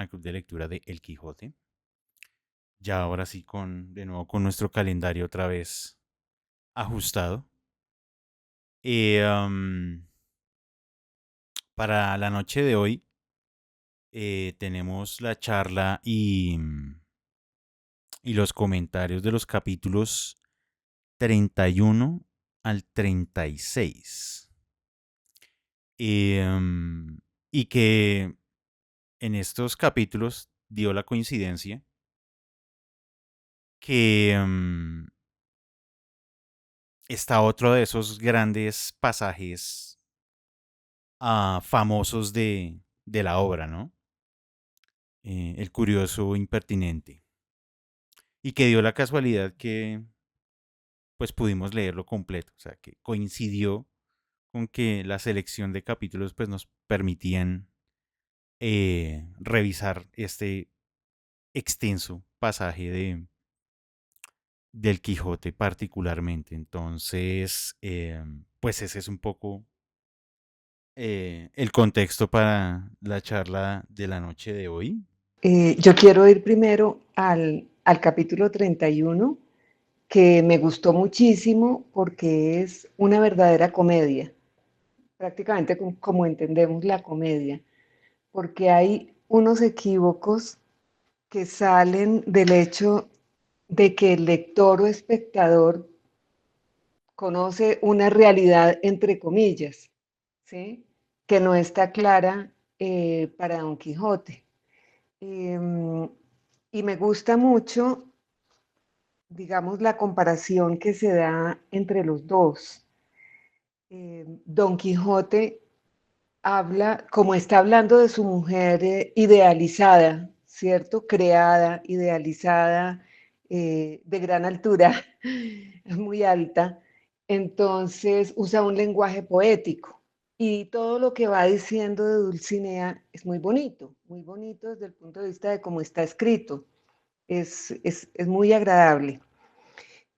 al Club de Lectura de El Quijote. Ya ahora sí de nuevo con nuestro calendario otra vez ajustado. Y para la noche de hoy tenemos la charla y los comentarios de los capítulos 31 al 36. Y, y que en estos capítulos dio la coincidencia que está otro de esos grandes pasajes famosos de la obra, ¿no? El curioso impertinente. Y que dio la casualidad que pues pudimos leerlo completo, o sea, que coincidió con que la selección de capítulos pues nos permitían revisar este extenso pasaje del Quijote particularmente. Entonces, pues ese es un poco el contexto para la charla de la noche de hoy. Yo quiero ir primero al capítulo 31, que me gustó muchísimo porque es una verdadera comedia, prácticamente como entendemos la comedia, porque hay unos equívocos que salen del hecho de que el lector o espectador conoce una realidad entre comillas, ¿sí? Que no está clara para Don Quijote. Eh, y me gusta mucho, digamos, la comparación que se da entre los dos. Don Quijote habla, como está hablando de su mujer idealizada, ¿cierto? Creada, idealizada, de gran altura, muy alta. Entonces usa un lenguaje poético y todo lo que va diciendo de Dulcinea es muy bonito desde el punto de vista de cómo está escrito. Es muy agradable.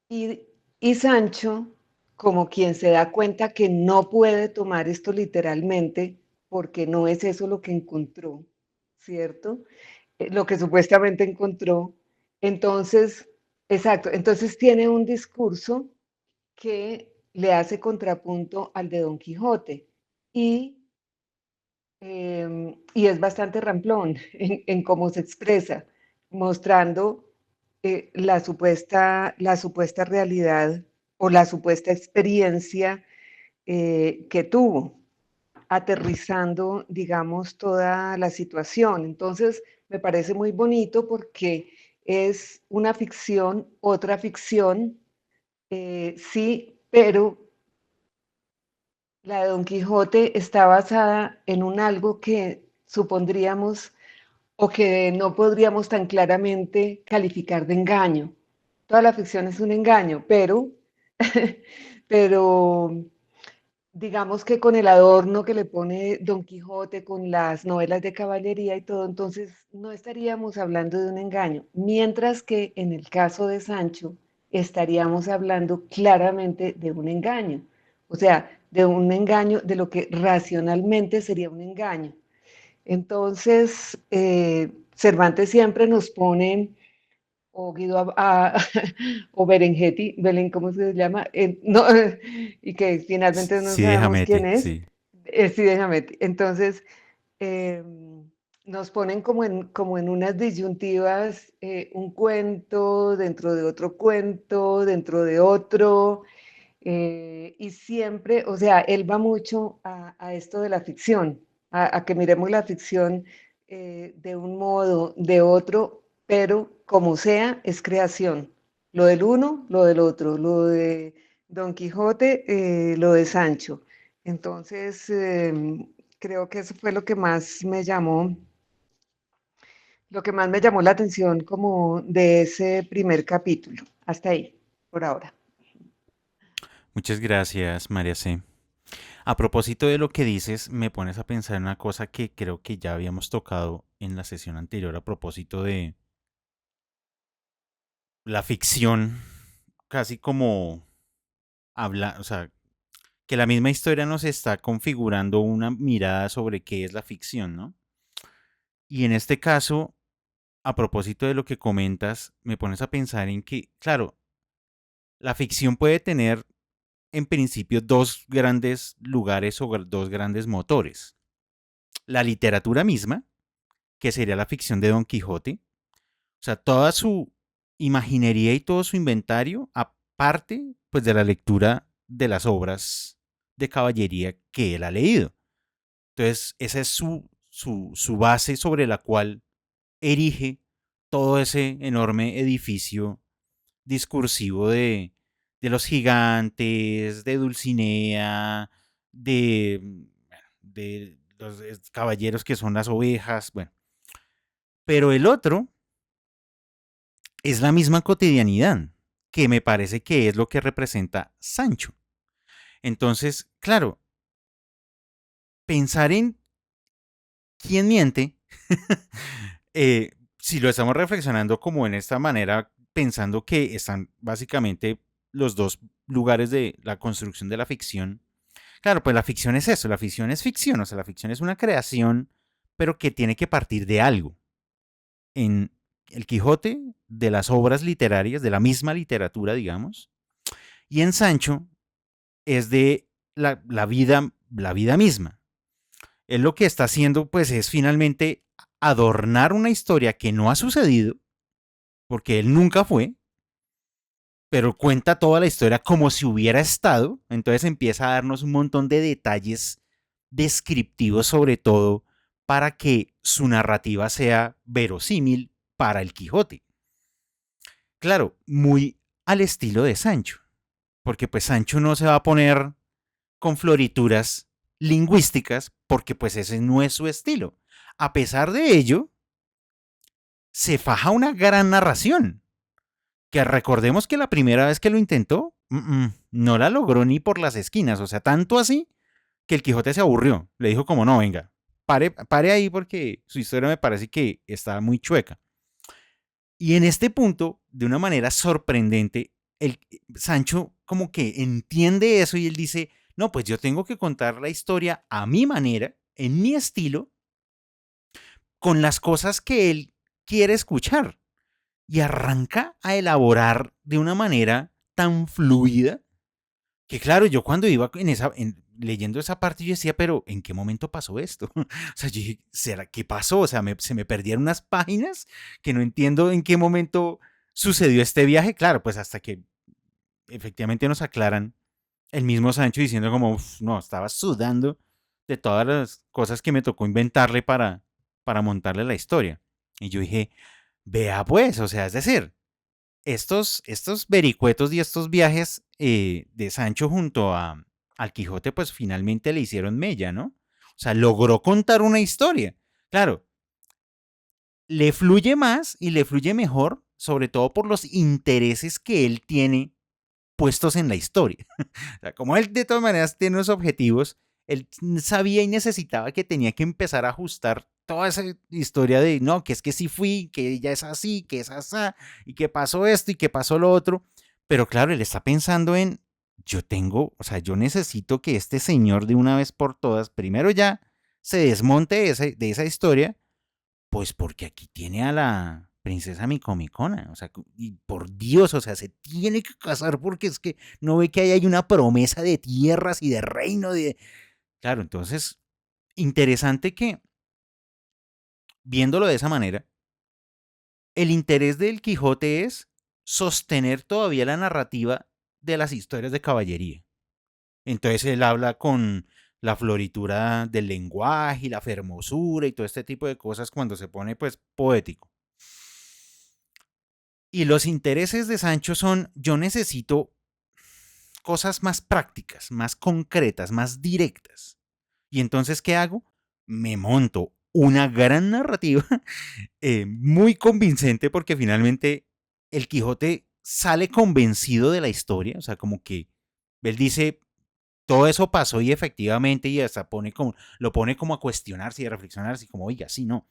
Y, y Sancho, como quien se da cuenta que no puede tomar esto literalmente, porque no es eso lo que encontró, ¿cierto? Lo que supuestamente encontró. Entonces, exacto, entonces tiene un discurso que le hace contrapunto al de Don Quijote y, y es bastante ramplón en cómo se expresa, mostrando la supuesta realidad o la supuesta experiencia que tuvo, aterrizando, digamos, toda la situación. Entonces, me parece muy bonito porque es una ficción, otra ficción, sí, pero la de Don Quijote está basada en un algo que supondríamos o que no podríamos tan claramente calificar de engaño. Toda la ficción es un engaño, pero digamos que con el adorno que le pone Don Quijote, con las novelas de caballería y todo, entonces no estaríamos hablando de un engaño, mientras que en el caso de Sancho estaríamos hablando claramente de un engaño, o sea, de un engaño, de lo que racionalmente sería un engaño. Entonces, Cervantes siempre nos pone o Guido o Berengetti, Belén, ¿cómo se llama? No, y que finalmente no Sí, sabemos déjame, quién es. sí. Sí, déjame. Entonces, eh, nos ponen como en unas disyuntivas, un cuento dentro de otro cuento, dentro de otro, y siempre, o sea, él va mucho a esto de la ficción, a que miremos la ficción de un modo, de otro, pero como sea, es creación. Lo del uno, lo del otro, lo de Don Quijote, lo de Sancho. Entonces, creo que eso fue lo que más me llamó la atención como de ese primer capítulo. Hasta ahí, por ahora. Muchas gracias, María C. A propósito de lo que dices, me pones a pensar en una cosa que creo que ya habíamos tocado en la sesión anterior a propósito de la ficción, casi como habla, o sea, que la misma historia nos está configurando una mirada sobre qué es la ficción, ¿no? Y en este caso, a propósito de lo que comentas, me pones a pensar en que, claro, la ficción puede tener en principio dos grandes lugares o dos grandes motores. La literatura misma, que sería la ficción de Don Quijote, o sea, toda su imaginería y todo su inventario, aparte pues de la lectura de las obras de caballería que él ha leído. Entonces, esa es su base sobre la cual erige todo ese enorme edificio discursivo de los gigantes, de Dulcinea, de los caballeros que son las ovejas, bueno. Pero el otro es la misma cotidianidad, que me parece que es lo que representa Sancho. Entonces, claro, pensar en quién miente, si lo estamos reflexionando como en esta manera, pensando que están básicamente los dos lugares de la construcción de la ficción. Claro, pues la ficción es eso, la ficción, o sea, la ficción es una creación, pero que tiene que partir de algo. En El Quijote, de las obras literarias, de la misma literatura, digamos, y en Sancho es de la vida misma. Él lo que está haciendo, pues, es finalmente adornar una historia que no ha sucedido, porque él nunca fue, pero cuenta toda la historia como si hubiera estado, entonces empieza a darnos un montón de detalles descriptivos sobre todo para que su narrativa sea verosímil para el Quijote. Claro, muy al estilo de Sancho, porque pues Sancho no se va a poner con florituras lingüísticas porque pues ese no es su estilo. A pesar de ello, se faja una gran narración, que recordemos que la primera vez que lo intentó, no la logró ni por las esquinas, o sea, tanto así que el Quijote se aburrió, le dijo como no, venga, pare ahí porque su historia me parece que está muy chueca. Y en este punto, de una manera sorprendente, el Sancho como que entiende eso y él dice, no, pues yo tengo que contar la historia a mi manera, en mi estilo, con las cosas que él quiere escuchar. Y arranca a elaborar de una manera tan fluida que claro, yo cuando iba leyendo esa parte, yo decía, pero ¿en qué momento pasó esto? O sea, yo dije, ¿será qué pasó? O sea, se me perdieron unas páginas que no entiendo en qué momento sucedió este viaje. Claro, pues hasta que efectivamente nos aclaran el mismo Sancho diciendo como, no, estaba sudando de todas las cosas que me tocó inventarle para montarle la historia. Y yo dije, vea pues, o sea, es decir, estos vericuetos y estos viajes de Sancho junto al Quijote, pues finalmente le hicieron mella, ¿no? O sea, logró contar una historia. Claro, le fluye más y le fluye mejor, sobre todo por los intereses que él tiene puestos en la historia. O sea, como él de todas maneras tiene unos objetivos, él sabía y necesitaba que tenía que empezar a ajustar toda esa historia de, no, que es que sí fui, que ella es así, que es así, y que pasó esto y que pasó lo otro. Pero claro, él está pensando en, yo tengo, o sea, yo necesito que este señor de una vez por todas, primero ya se desmonte de esa historia, pues porque aquí tiene a la princesa Micomicona, o sea, y por Dios, o sea, se tiene que casar porque es que no ve que ahí hay una promesa de tierras y de reino de... Claro, entonces, interesante que, viéndolo de esa manera, el interés del Quijote es sostener todavía la narrativa de las historias de caballería. Entonces él habla con la floritura del lenguaje y la fermosura y todo este tipo de cosas cuando se pone pues poético. Y los intereses de Sancho son, yo necesito cosas más prácticas, más concretas, más directas. Y entonces, ¿qué hago? Me monto una gran narrativa muy convincente porque finalmente el Quijote sale convencido de la historia, o sea, como que él dice, todo eso pasó y efectivamente, y hasta lo pone como a cuestionarse y a reflexionarse, y como, oiga, sí, no.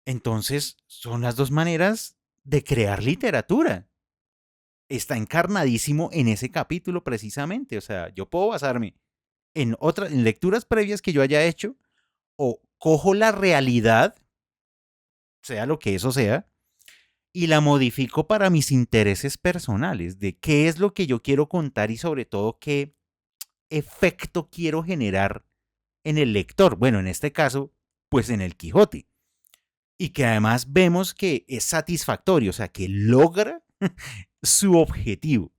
Entonces, son las dos maneras de crear literatura. Está encarnadísimo en ese capítulo precisamente. O sea, yo puedo basarme en lecturas previas que yo haya hecho o cojo la realidad sea lo que eso sea, y la modifico para mis intereses personales, de qué es lo que yo quiero contar y sobre todo qué efecto quiero generar en el lector. Bueno, en este caso, pues en el Quijote. Y que además vemos que es satisfactorio, o sea, que logra su objetivo.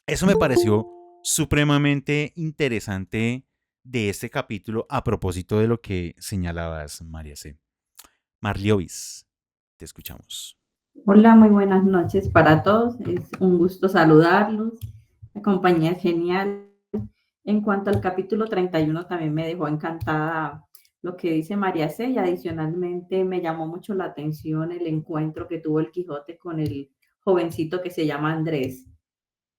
Eso me pareció supremamente interesante de este capítulo a propósito de lo que señalabas, María C. Marliovis, te escuchamos. Hola, muy buenas noches para todos. Es un gusto saludarlos. La compañía es genial. En cuanto al capítulo 31, también me dejó encantada lo que dice María C. Y adicionalmente me llamó mucho la atención el encuentro que tuvo el Quijote con el jovencito que se llama Andrés.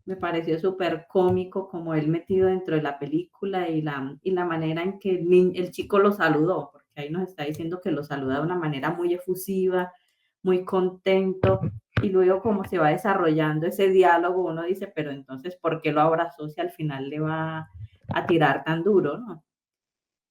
Me pareció súper cómico como él metido dentro de la película y la manera en que el chico lo saludó, porque ahí nos está diciendo que lo saluda de una manera muy efusiva, muy contento, y luego como se va desarrollando ese diálogo, uno dice, pero entonces, ¿por qué lo abrazó si al final le va a tirar tan duro, no?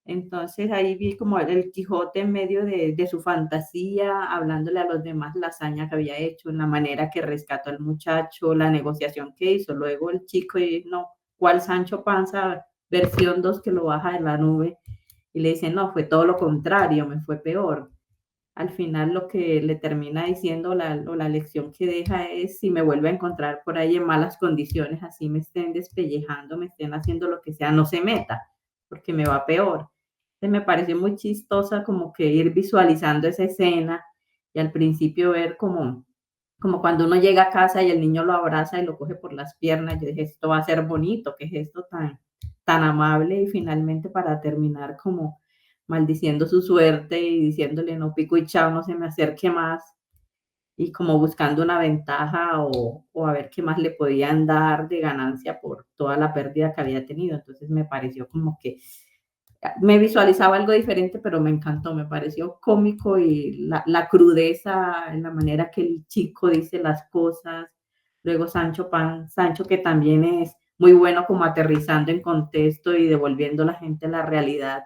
Entonces ahí vi como el Quijote en medio de su fantasía, hablándole a los demás la hazaña que había hecho, la manera que rescató al muchacho, la negociación que hizo. Luego el chico, no, ¿cuál Sancho Panza versión 2 que lo baja de la nube? Y le dice, no, fue todo lo contrario, me fue peor. Al final lo que le termina diciendo la lección que deja es, si me vuelve a encontrar por ahí en malas condiciones, así me estén despellejando, me estén haciendo lo que sea, no se meta, porque me va peor. Me pareció muy chistosa como que ir visualizando esa escena y al principio ver como cuando uno llega a casa y el niño lo abraza y lo coge por las piernas. Yo dije, esto va a ser bonito, ¿qué es esto tan amable? Y finalmente para terminar como maldiciendo su suerte y diciéndole no pico y chao, no se me acerque más y como buscando una ventaja o a ver qué más le podían dar de ganancia por toda la pérdida que había tenido. Entonces me pareció como que me visualizaba algo diferente, pero me encantó, me pareció cómico y la crudeza en la manera que el chico dice las cosas. Luego Sancho que también es muy bueno como aterrizando en contexto y devolviendo a la gente a la realidad.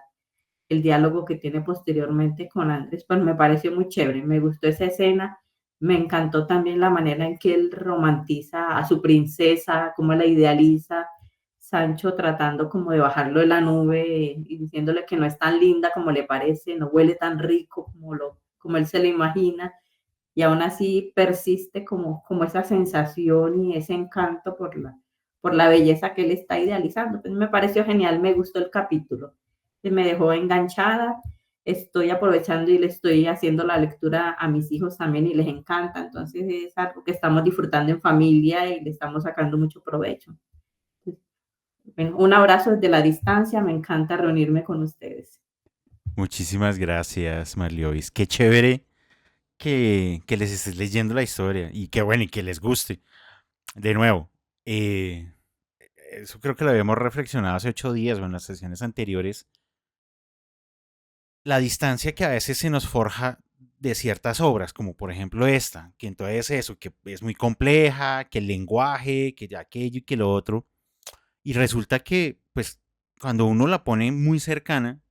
El diálogo que tiene posteriormente con Andrés, pues me pareció muy chévere, me gustó esa escena, me encantó también la manera en que él romantiza a su princesa, cómo la idealiza, Sancho tratando como de bajarlo de la nube y diciéndole que no es tan linda como le parece, no huele tan rico como él se le imagina, y aún así persiste como esa sensación y ese encanto por la belleza que él está idealizando. Entonces me pareció genial, me gustó el capítulo, me dejó enganchada, estoy aprovechando y le estoy haciendo la lectura a mis hijos también y les encanta, entonces es algo que estamos disfrutando en familia y le estamos sacando mucho provecho. Bueno, un abrazo desde la distancia, me encanta reunirme con ustedes. Muchísimas gracias, Marliovis. Qué chévere que les estés leyendo la historia y qué bueno y que les guste. De nuevo, eh, eso creo que lo habíamos reflexionado hace 8 días o en las sesiones anteriores. La distancia que a veces se nos forja de ciertas obras, como por ejemplo esta, que entonces eso, que es muy compleja, que el lenguaje, que ya aquello y que lo otro, y resulta que, pues, cuando uno la pone muy cercana,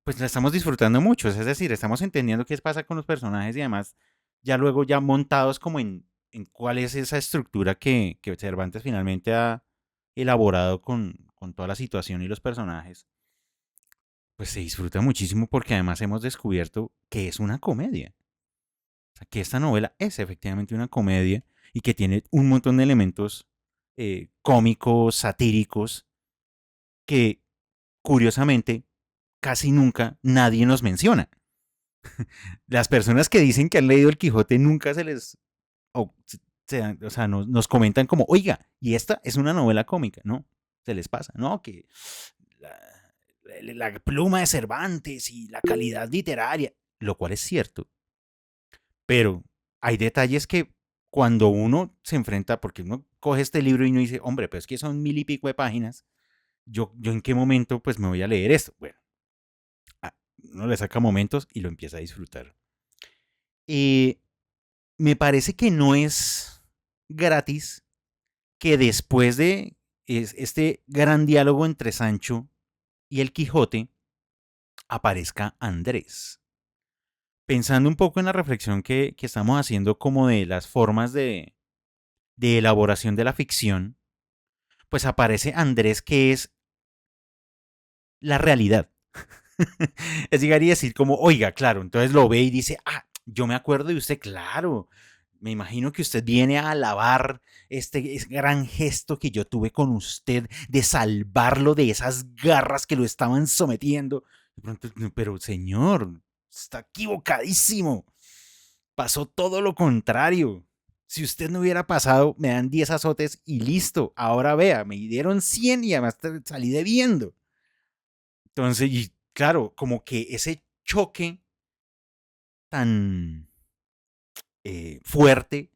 pues la estamos disfrutando mucho, es decir, estamos entendiendo qué pasa con los personajes y además ya luego ya montados como en cuál es esa estructura que Cervantes finalmente ha elaborado con toda la situación y los personajes, pues se disfruta muchísimo porque además hemos descubierto que es una comedia. O sea, que esta novela es efectivamente una comedia y que tiene un montón de elementos cómicos, satíricos, que curiosamente casi nunca nadie nos menciona. Las personas que dicen que han leído El Quijote nunca se les... O, o sea, nos comentan como, oiga, y esta es una novela cómica, ¿no? Se les pasa, ¿no? Que la, la pluma de Cervantes y la calidad literaria, lo cual es cierto, pero hay detalles que cuando uno se enfrenta, porque uno coge este libro y uno dice, hombre, pero es que son 1000 y pico de páginas, yo en qué momento pues me voy a leer esto. Bueno, uno le saca momentos y lo empieza a disfrutar. Eh, Me parece que no es gratis que después de este gran diálogo entre Sancho y el Quijote aparezca Andrés. pensando un poco en la reflexión que estamos haciendo como de las formas de elaboración de la ficción, pues aparece Andrés, que es la realidad. Es llegar y decir como, oiga, claro, entonces lo ve y dice, ah, yo me acuerdo de usted, claro. Me imagino que usted viene a alabar este gran gesto que yo tuve con usted de salvarlo de esas garras que lo estaban sometiendo. De pronto, "No, pero señor, está equivocadísimo. Pasó todo lo contrario. Si usted no hubiera pasado, me dan 10 azotes y listo. Ahora vea, me dieron 100 y además salí debiendo. Entonces, y claro, como que ese choque tan fuerte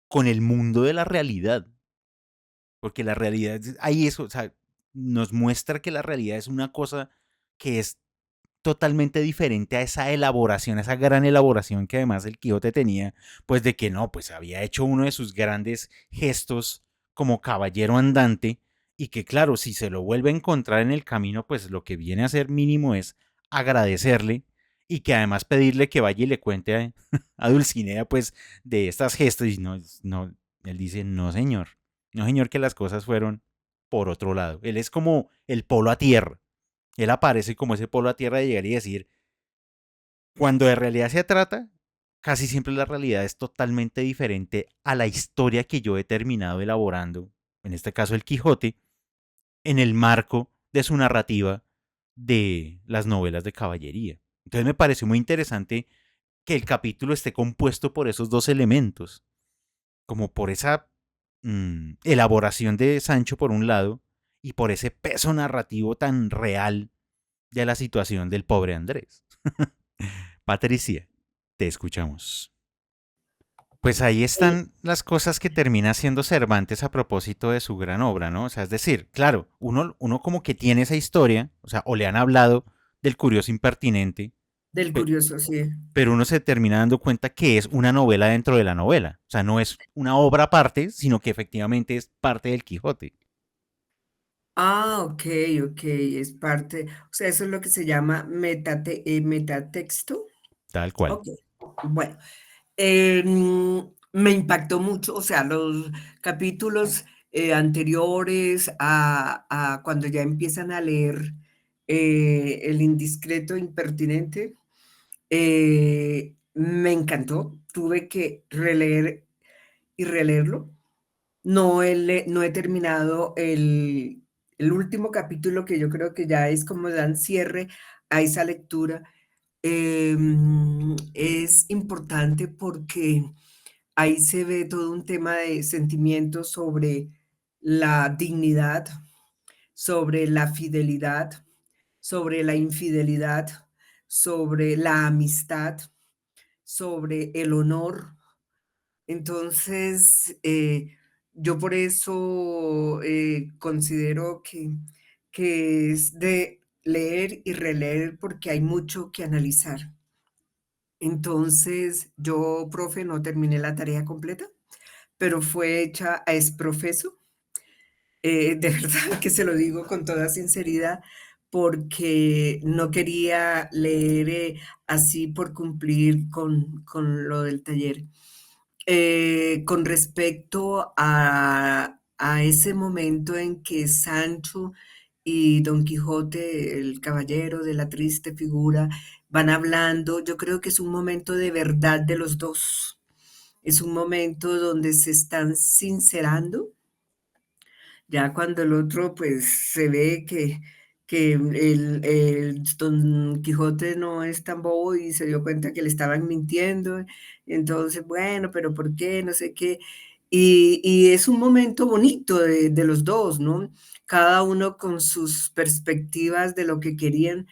con el mundo de la realidad, porque la realidad, ahí eso, o sea, nos muestra que la realidad es una cosa que es totalmente diferente a esa elaboración, a esa gran elaboración que además el Quijote tenía, pues de que no, pues había hecho uno de sus grandes gestos como caballero andante y que claro, si se lo vuelve a encontrar en el camino, pues lo que viene a ser mínimo es agradecerle y que además pedirle que vaya y le cuente a Dulcinea pues de estas gestos y no, no, él dice, no señor, no señor que las cosas fueron por otro lado. Él es como el polo a tierra. Él aparece como ese polo a tierra de llegar y decir, cuando de realidad se trata, casi siempre la realidad es totalmente diferente a la historia que yo he terminado elaborando, en este caso el Quijote, en el marco de su narrativa de las novelas de caballería. Entonces me pareció muy interesante que el capítulo esté compuesto por esos dos elementos, como por esa elaboración de Sancho por un lado y por ese peso narrativo tan real de la situación del pobre Andrés. Patricia, te escuchamos. Pues ahí Sí, están las cosas que termina haciendo Cervantes a propósito de su gran obra, ¿no? O sea, es decir, claro, uno como que tiene esa historia, o sea, o le han hablado del curioso impertinente, Del pe- curioso, sí. pero uno se termina dando cuenta que es una novela dentro de la novela. O sea, no es una obra aparte, sino que efectivamente es parte del Quijote, Ah, ok, ok, es parte, o sea, eso es lo que se llama metatexto. tal cual. Ok, bueno, me impactó mucho, o sea, los capítulos anteriores a cuando ya empiezan a leer El indiscreto impertinente, me encantó, tuve que releer y releerlo. No he terminado el último capítulo, que yo creo que ya es como dan cierre a esa lectura. Es importante porque ahí se ve todo un tema de sentimientos sobre la dignidad, sobre la fidelidad, sobre la infidelidad, sobre la amistad, sobre el honor. Entonces, yo por eso considero que es de leer y releer porque hay mucho que analizar. Entonces, yo, profe, no terminé la tarea completa, pero fue hecha a exprofeso. De verdad que se lo digo con toda sinceridad, porque no quería leer así por cumplir con lo del taller. Con respecto a ese momento en que Sancho y Don Quijote, el caballero de la triste figura, van hablando, yo creo que es un momento de verdad de los dos. Es un momento donde se están sincerando, ya cuando el otro, pues, se ve que el Don Quijote no es tan bobo y se dio cuenta que le estaban mintiendo, entonces, bueno, pero ¿por qué? No sé qué. Y es un momento bonito de los dos, ¿no? Cada uno con sus perspectivas de lo que querían,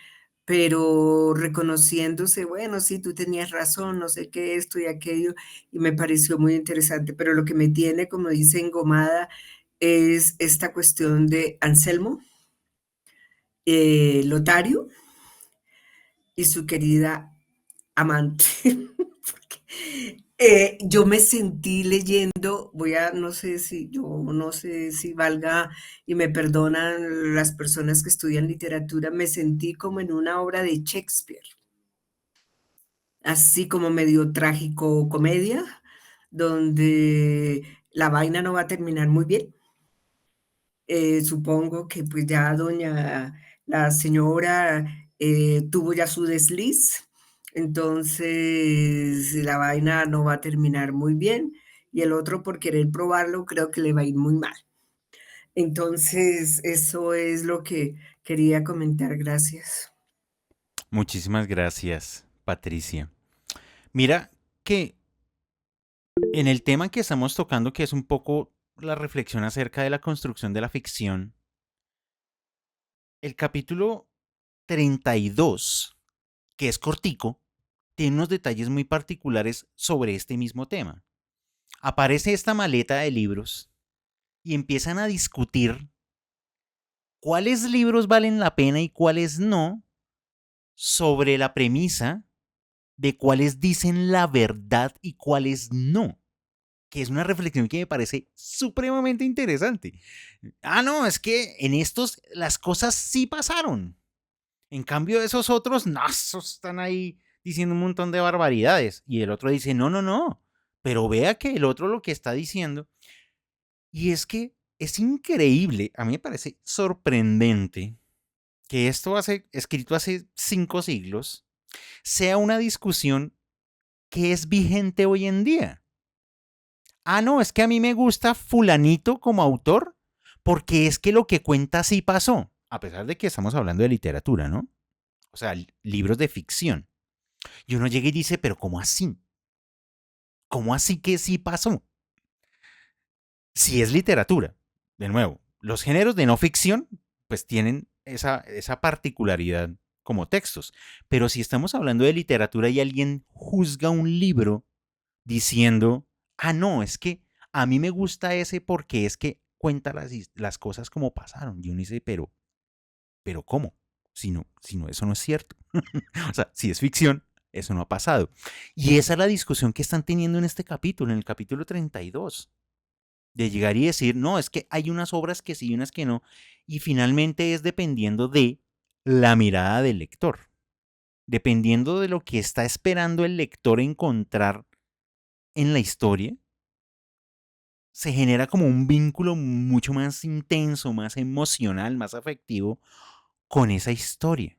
pero reconociéndose, bueno, sí, tú tenías razón, no sé qué, esto y aquello, y me pareció muy interesante, pero lo que me tiene, como dice, engomada es esta cuestión de Anselmo, Lotario y su querida amante. Yo me sentí leyendo, no sé si valga y me perdonan las personas que estudian literatura, me sentí como en una obra de Shakespeare. así como medio trágico comedia, donde la vaina no va a terminar muy bien. Supongo que pues ya la señora tuvo ya su desliz, entonces la vaina no va a terminar muy bien y el otro por querer probarlo creo que le va a ir muy mal. Entonces, eso es lo que quería comentar. Gracias. Muchísimas gracias, Patricia. Mira que en el tema que estamos tocando, que es un poco la reflexión acerca de la construcción de la ficción, el capítulo 32, que es cortico, tiene unos detalles muy particulares sobre este mismo tema. Aparece esta maleta de libros y empiezan a discutir cuáles libros valen la pena y cuáles no, sobre la premisa de cuáles dicen la verdad y cuáles no, que es una reflexión que me parece supremamente interesante. Ah, no, es que en estos las cosas sí pasaron. En cambio, esos otros, no, esos están ahí diciendo un montón de barbaridades. Y el otro dice, no, no, no. Pero vea que el otro lo que está diciendo. Y es que es increíble, a mí me parece sorprendente que esto escrito hace 5 siglos, sea una discusión que es vigente hoy en día. Ah, no, es que a mí me gusta fulanito como autor porque es que lo que cuenta sí pasó. A pesar de que estamos hablando de literatura, ¿no? O sea, libros de ficción. Y uno llega y dice, pero ¿cómo así? ¿Cómo así que sí pasó? Si es literatura, de nuevo, los géneros de no ficción pues tienen esa particularidad como textos. Pero si estamos hablando de literatura y alguien juzga un libro diciendo, ah, no, es que a mí me gusta ese porque es que cuenta las cosas como pasaron. Y uno dice, pero ¿cómo? Si no, eso no es cierto. O sea, si es ficción, eso no ha pasado. Y esa es la discusión que están teniendo en este capítulo, en el capítulo 32, de llegar y decir, no, es que hay unas obras que sí y unas que no, y finalmente es dependiendo de la mirada del lector, dependiendo de lo que está esperando el lector encontrar en la historia, se genera como un vínculo mucho más intenso, más emocional, más afectivo con esa historia,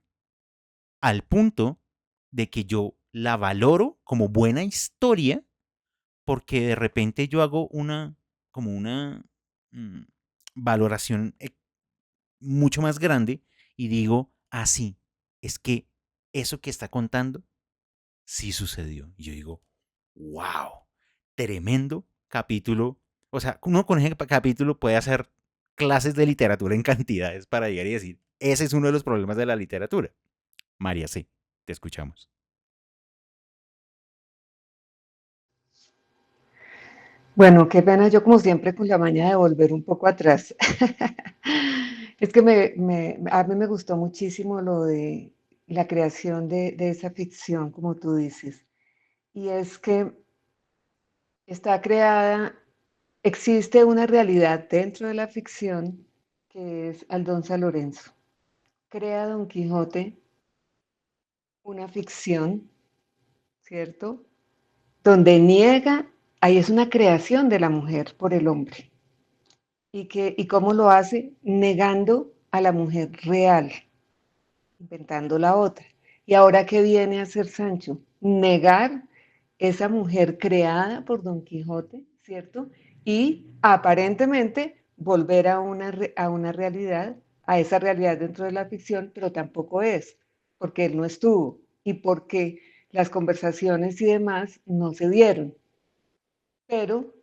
al punto de que yo la valoro como buena historia porque de repente yo hago como una mm, valoración mucho más grande y digo, así, es que eso que está contando sí sucedió. Y yo digo, wow, tremendo capítulo. O sea, uno con ese capítulo puede hacer clases de literatura en cantidades para llegar y decir, ese es uno de los problemas de la literatura. María, sí, te escuchamos. Bueno, qué pena yo como siempre con la maña de volver un poco atrás. Es que a mí me gustó muchísimo lo de la creación de esa ficción, como tú dices. Y es que está creada, existe una realidad dentro de la ficción que es Aldonza Lorenzo. Crea Don Quijote una ficción, ¿cierto? Donde niega, ahí es una creación de la mujer por el hombre. ¿Y cómo lo hace? Negando a la mujer real, inventando la otra. ¿Y ahora qué viene a hacer Sancho? Negar esa mujer creada por Don Quijote, ¿cierto? Y aparentemente volver a una realidad, a esa realidad dentro de la ficción, pero tampoco es, porque él no estuvo y porque las conversaciones y demás no se dieron. Pero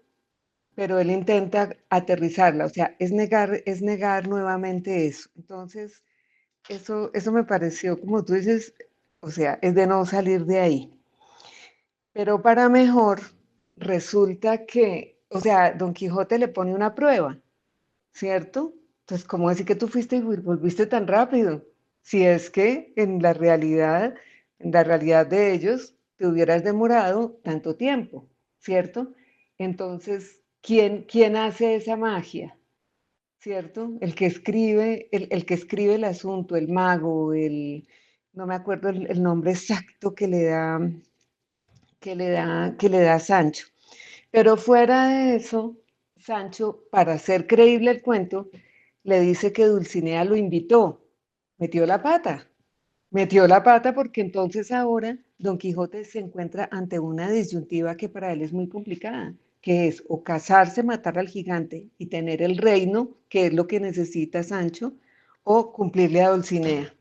pero él intenta aterrizarla, o sea, es negar nuevamente eso. Entonces, eso me pareció, como tú dices, o sea, es de no salir de ahí. Pero para mejor, resulta que, o sea, Don Quijote le pone una prueba, ¿cierto? Entonces, ¿cómo decir que tú fuiste y volviste tan rápido? Si es que en la realidad de ellos, te hubieras demorado tanto tiempo, ¿cierto? Entonces, ¿quién hace esa magia? ¿Cierto? El que escribe el asunto, el mago, no me acuerdo el nombre exacto que le da, que le da Sancho. Pero fuera de eso, Sancho, para hacer creíble el cuento, le dice que Dulcinea lo invitó, metió la pata, metió la pata porque entonces ahora Don Quijote se encuentra ante una disyuntiva que para él es muy complicada, que es o casarse, matar al gigante y tener el reino, que es lo que necesita Sancho, o cumplirle a Dulcinea.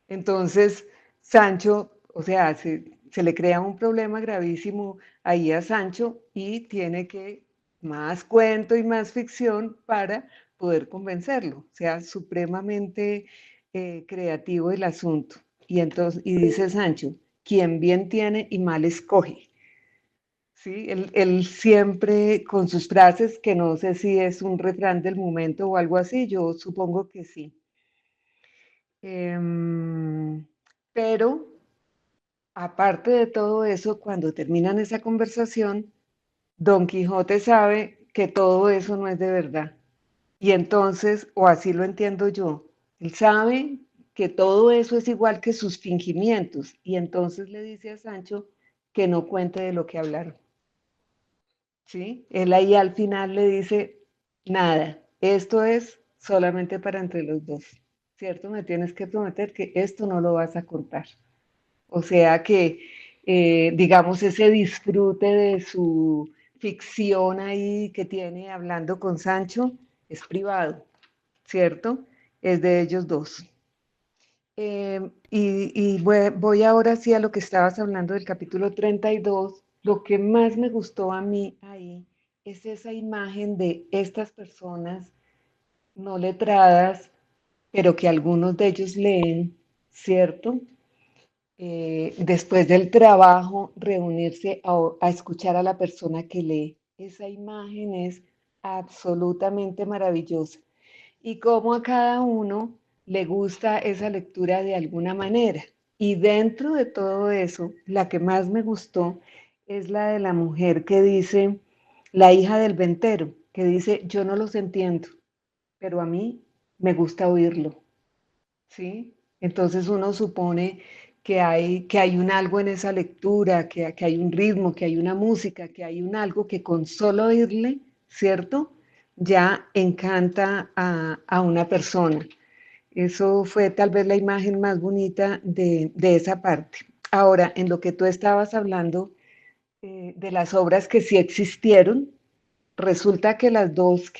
Entonces, Sancho, o sea, se le crea un problema gravísimo ahí a Sancho y tiene que más cuento y más ficción para poder convencerlo. O sea, supremamente creativo el asunto. Y entonces, y dice Sancho, quien bien tiene y mal escoge. Sí, él siempre con sus frases, que no sé si es un refrán del momento o algo así, yo supongo que sí. Em, pero aparte de todo eso, cuando terminan esa conversación, Don Quijote sabe que todo eso no es de verdad. Y entonces, o así lo entiendo yo, él sabe que todo eso es igual que sus fingimientos. Y entonces le dice a Sancho que no cuente de lo que hablaron. ¿Sí? Él ahí al final le dice, nada, esto es solamente para entre los dos. ¿Cierto? Me tienes que prometer que esto no lo vas a contar. O sea que, digamos, ese disfrute de su ficción ahí que tiene hablando con Sancho es privado, ¿cierto? Es de ellos dos. Y voy ahora sí a lo que estabas hablando del capítulo 32. Lo que más me gustó a mí ahí es esa imagen de estas personas no letradas, pero que algunos de ellos leen, ¿cierto? Después del trabajo, reunirse a escuchar a la persona que lee. Esa imagen es absolutamente maravillosa. Y cómo a cada uno le gusta esa lectura de alguna manera. Y dentro de todo eso, la que más me gustó es la de la mujer que dice, la hija del ventero, que dice, yo no los entiendo, pero a mí me gusta oírlo. ¿Sí? Entonces uno supone que hay un algo en esa lectura, que hay un ritmo, que hay una música, que hay un algo que con solo oírle, ¿cierto? Ya encanta a una persona. Eso fue tal vez la imagen más bonita de esa parte. Ahora, en lo que tú estabas hablando de las obras que sí existieron, resulta que las dos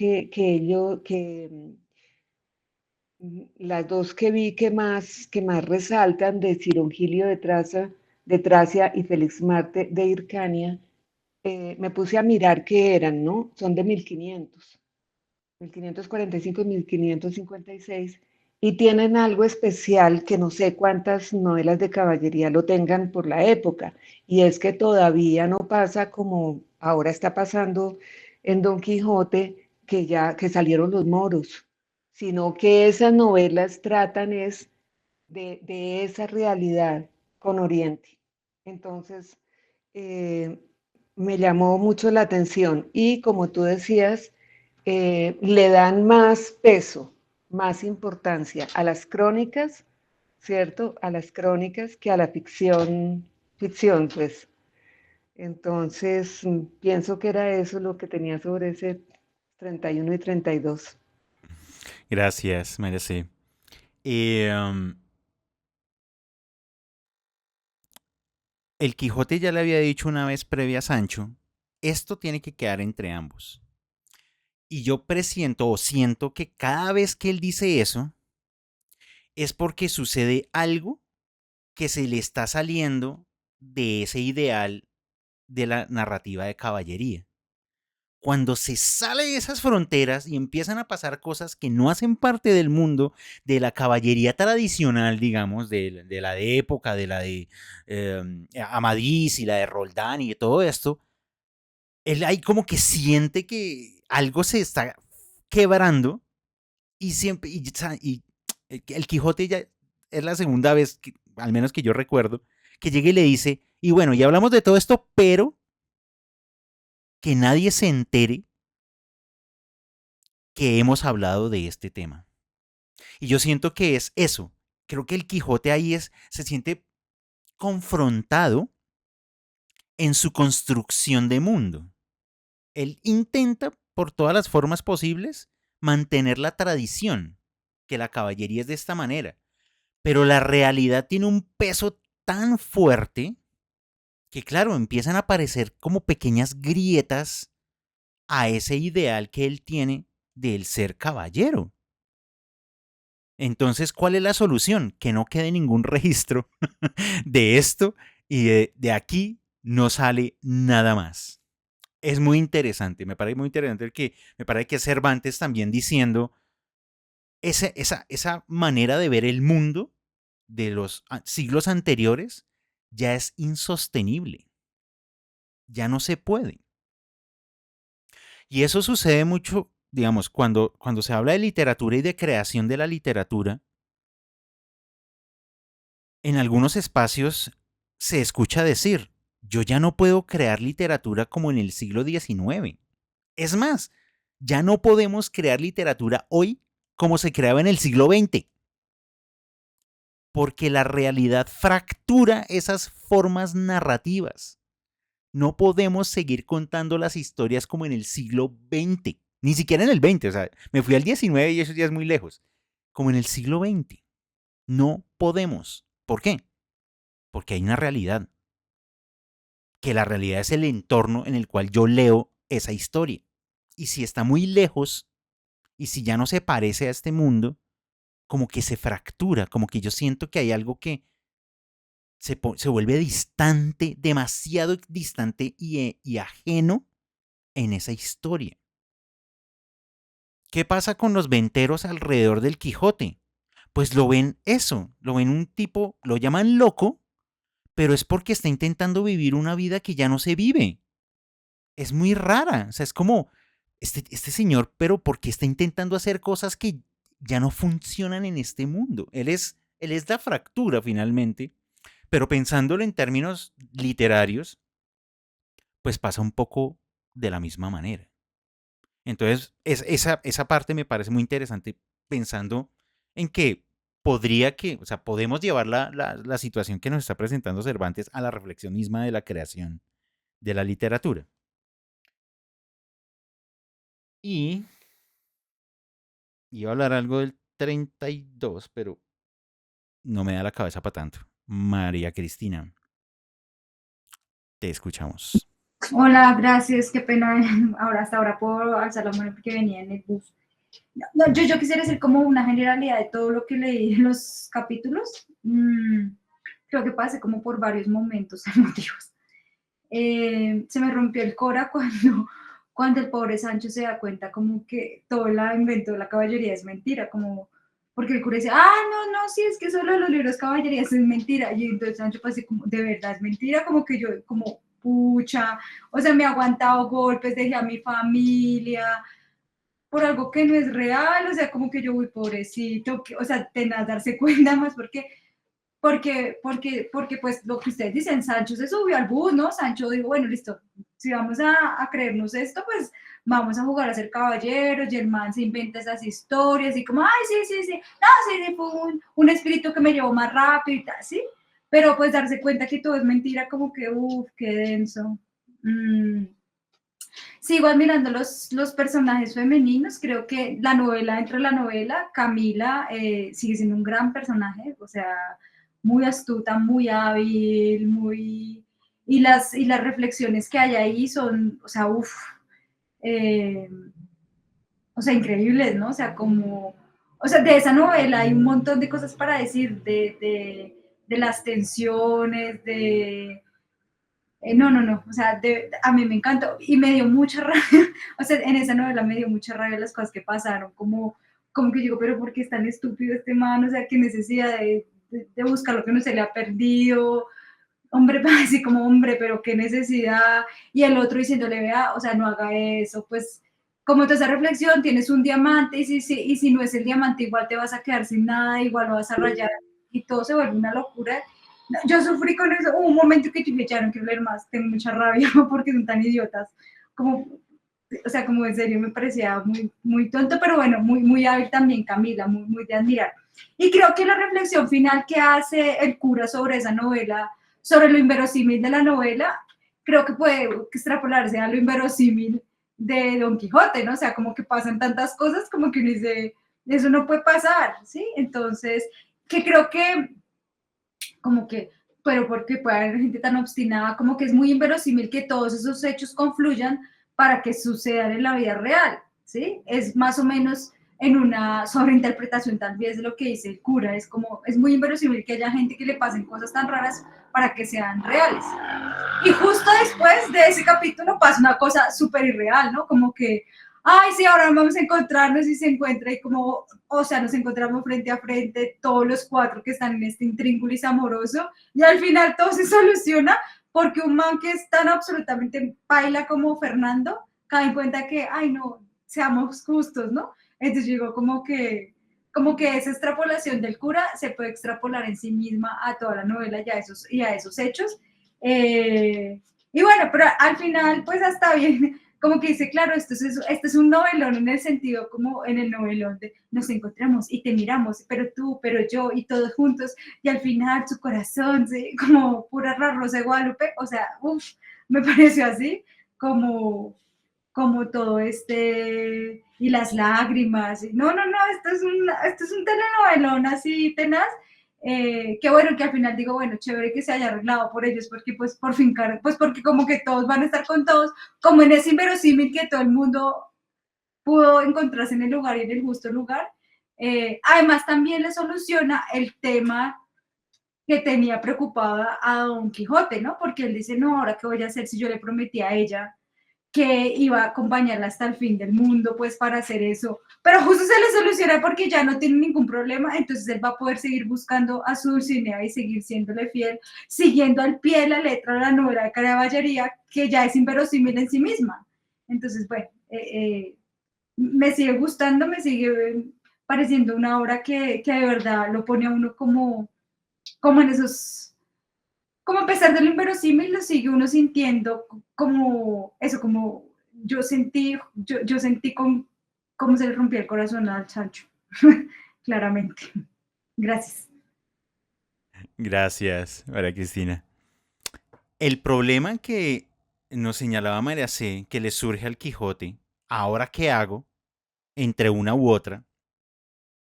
las dos que vi que más resaltan de Cirongilio de Tracia y Félix Marte de Hircania, me puse a mirar qué eran, ¿no? Son de 1545 y 1556, y tienen algo especial que no sé cuántas novelas de caballería lo tengan por la época, y es que todavía no pasa como ahora está pasando en Don Quijote, que salieron los moros, sino que esas novelas tratan es de esa realidad con Oriente. Entonces, eh, me llamó mucho la atención y como tú decías, le dan más peso, más importancia a las crónicas, ¿cierto? A las crónicas que a la ficción, pues. Entonces, pienso que era eso lo que tenía sobre ese 31 y 32. Gracias, María C. Eh, um, el Quijote ya le había dicho una vez previa a Sancho, esto tiene que quedar entre ambos. Y yo presiento o siento que cada vez que él dice eso, es porque sucede algo que se le está saliendo de ese ideal de la narrativa de caballería. Cuando se sale de esas fronteras y empiezan a pasar cosas que no hacen parte del mundo de la caballería tradicional, digamos, de la de época, de la de Amadís y la de Roldán y de todo esto, él ahí como que siente que algo se está quebrando y siempre, y el Quijote ya es la segunda vez, que, al menos que yo recuerdo, que llega y le dice, y bueno, ya hablamos de todo esto, pero que nadie se entere que hemos hablado de este tema. Y yo siento que es eso. Creo que el Quijote ahí se siente confrontado en su construcción de mundo. Él intenta, por todas las formas posibles, mantener la tradición, que la caballería es de esta manera. Pero la realidad tiene un peso tan fuerte que, claro, empiezan a aparecer como pequeñas grietas a ese ideal que él tiene del ser caballero. Entonces, ¿cuál es la solución? Que no quede ningún registro de esto y de aquí no sale nada más. Es muy interesante, me parece muy interesante me parece que Cervantes también diciendo esa manera de ver el mundo de los siglos anteriores ya es insostenible, ya no se puede. Y eso sucede mucho, digamos, cuando se habla de literatura y de creación de la literatura, en algunos espacios se escucha decir, yo ya no puedo crear literatura como en el siglo XIX. Es más, ya no podemos crear literatura hoy como se creaba en el siglo XX, porque la realidad fractura esas formas narrativas. No podemos seguir contando las historias como en el siglo XX, ni siquiera en el XX, o sea, me fui al XIX y eso ya es muy lejos, como en el siglo XX. No podemos. ¿Por qué? Porque hay una realidad, que la realidad es el entorno en el cual yo leo esa historia. Y si está muy lejos, y si ya no se parece a este mundo, como que se fractura, como que yo siento que hay algo que se vuelve distante, demasiado distante y ajeno en esa historia. ¿Qué pasa con los venteros alrededor del Quijote? Pues lo ven eso, lo ven un tipo, lo llaman loco, pero es porque está intentando vivir una vida que ya no se vive. Es muy rara, o sea, es como este señor, pero porque está intentando hacer cosas que ya no funcionan en este mundo. Él es la fractura finalmente, pero pensándolo en términos literarios, pues pasa un poco de la misma manera. Entonces, esa parte me parece muy interesante pensando en que o sea, podemos llevar la situación que nos está presentando Cervantes a la reflexión misma de la creación de la literatura. Y iba a hablar algo del 32, pero no me da la cabeza para tanto. María Cristina, te escuchamos. Hola, gracias, qué pena. Ahora hasta ahora puedo alzar la mano porque venía en el bus. No, yo quisiera decir como una generalidad de todo lo que leí en los capítulos. Creo que pasé como por varios momentos emotivos. Se me rompió el cora cuando el pobre Sancho se da cuenta como que todo el invento de la caballería es mentira, como porque el cura dice, no, sí, es que solo los libros caballerías es mentira, y entonces Sancho pues como, de verdad es mentira, como que yo, como pucha, o sea, me he aguantado golpes, dejé a mi familia, por algo que no es real, o sea, como que yo, uy, pobrecito, o sea, tenaz darse cuenta más porque pues lo que ustedes dicen, Sancho se subió al bus, ¿no? Sancho dijo, bueno, listo, si vamos a creernos esto, pues vamos a jugar a ser caballeros, y el man se inventa esas historias y como, ay, sí, no, sí, fue un espíritu que me llevó más rápido y tal, ¿sí? Pero pues darse cuenta que todo es mentira, como que, qué denso. Sigo admirando los personajes femeninos, creo que dentro de la novela, Camila sigue siendo un gran personaje, o sea, muy astuta, muy hábil, y las reflexiones que hay ahí son, o sea, o sea, increíbles, ¿no? O sea, de esa novela hay un montón de cosas para decir, de las tensiones, no, o sea, a mí me encantó y me dio mucha rabia, o sea, en esa novela me dio mucha rabia las cosas que pasaron, como que digo, pero ¿por qué es tan estúpido este man? O sea, qué necesidad de buscar lo que no se le ha perdido, hombre, así como hombre, pero qué necesidad, y el otro diciéndole, vea, o sea, no haga eso, pues, como toda esa reflexión, tienes un diamante, y si no es el diamante, igual te vas a quedar sin nada, igual lo vas a rayar, y todo se vuelve una locura. Yo sufrí con eso, hubo un momento que me echaron que leer más, tengo mucha rabia porque son tan idiotas, como, o sea, como en serio me parecía muy, muy tonto, pero bueno, muy, muy hábil también Camila, muy, muy de admirar. Y creo que la reflexión final que hace el cura sobre esa novela, sobre lo inverosímil de la novela, creo que puede extrapolarse a lo inverosímil de Don Quijote, ¿no? O sea, como que pasan tantas cosas como que uno dice, eso no puede pasar, ¿sí? Entonces, que creo que como que, pero porque puede haber gente tan obstinada, como que es muy inverosímil que todos esos hechos confluyan para que sucedan en la vida real, ¿sí? Es más o menos en una sobreinterpretación tal vez de lo que dice el cura, es como, es muy inverosímil que haya gente que le pasen cosas tan raras para que sean reales. Y justo después de ese capítulo pasa una cosa súper irreal, ¿no? Como que, ay, sí, ahora vamos a encontrarnos y se encuentra y como, o sea, nos encontramos frente a frente todos los cuatro que están en este intríngulis amoroso y al final todo se soluciona porque un man que es tan absolutamente paila como Fernando cae en cuenta que, ay, no, seamos justos, ¿no? Entonces yo digo como que esa extrapolación del cura se puede extrapolar en sí misma a toda la novela y a esos hechos. Y bueno, pero al final, pues hasta bien, como que dice, claro, esto es un novelón en el sentido como en el novelón de nos encontramos y te miramos, pero tú, pero yo y todos juntos, y al final su corazón, ¿sí? Como pura Rosa de Guadalupe, o sea, uff, me pareció así, como, como todo y las lágrimas, y no, esto es un telenovelón así tenaz, que bueno, que al final digo, bueno, chévere que se haya arreglado por ellos, porque pues por fin, pues porque como que todos van a estar con todos, como en ese inverosímil que todo el mundo pudo encontrarse en el lugar y en el justo lugar. Además también le soluciona el tema que tenía preocupada a Don Quijote, ¿no? Porque él dice, no, ahora qué voy a hacer si yo le prometí a ella que iba a acompañarla hasta el fin del mundo, pues para hacer eso. Pero justo se le soluciona porque ya no tiene ningún problema, entonces él va a poder seguir buscando a su Dulcinea y seguir siéndole fiel, siguiendo al pie de la letra de la novela de Caballería, que ya es inverosímil en sí misma. Entonces, bueno, me sigue gustando, me sigue pareciendo una obra que de verdad lo pone a uno como, como en esos como a pesar de lo inverosímil, lo sigue uno sintiendo como eso, como yo sentí con, cómo se le rompía el corazón al Sancho, claramente. Gracias. Gracias, María Cristina. El problema que nos señalaba María C, que le surge al Quijote, ahora qué hago, entre una u otra,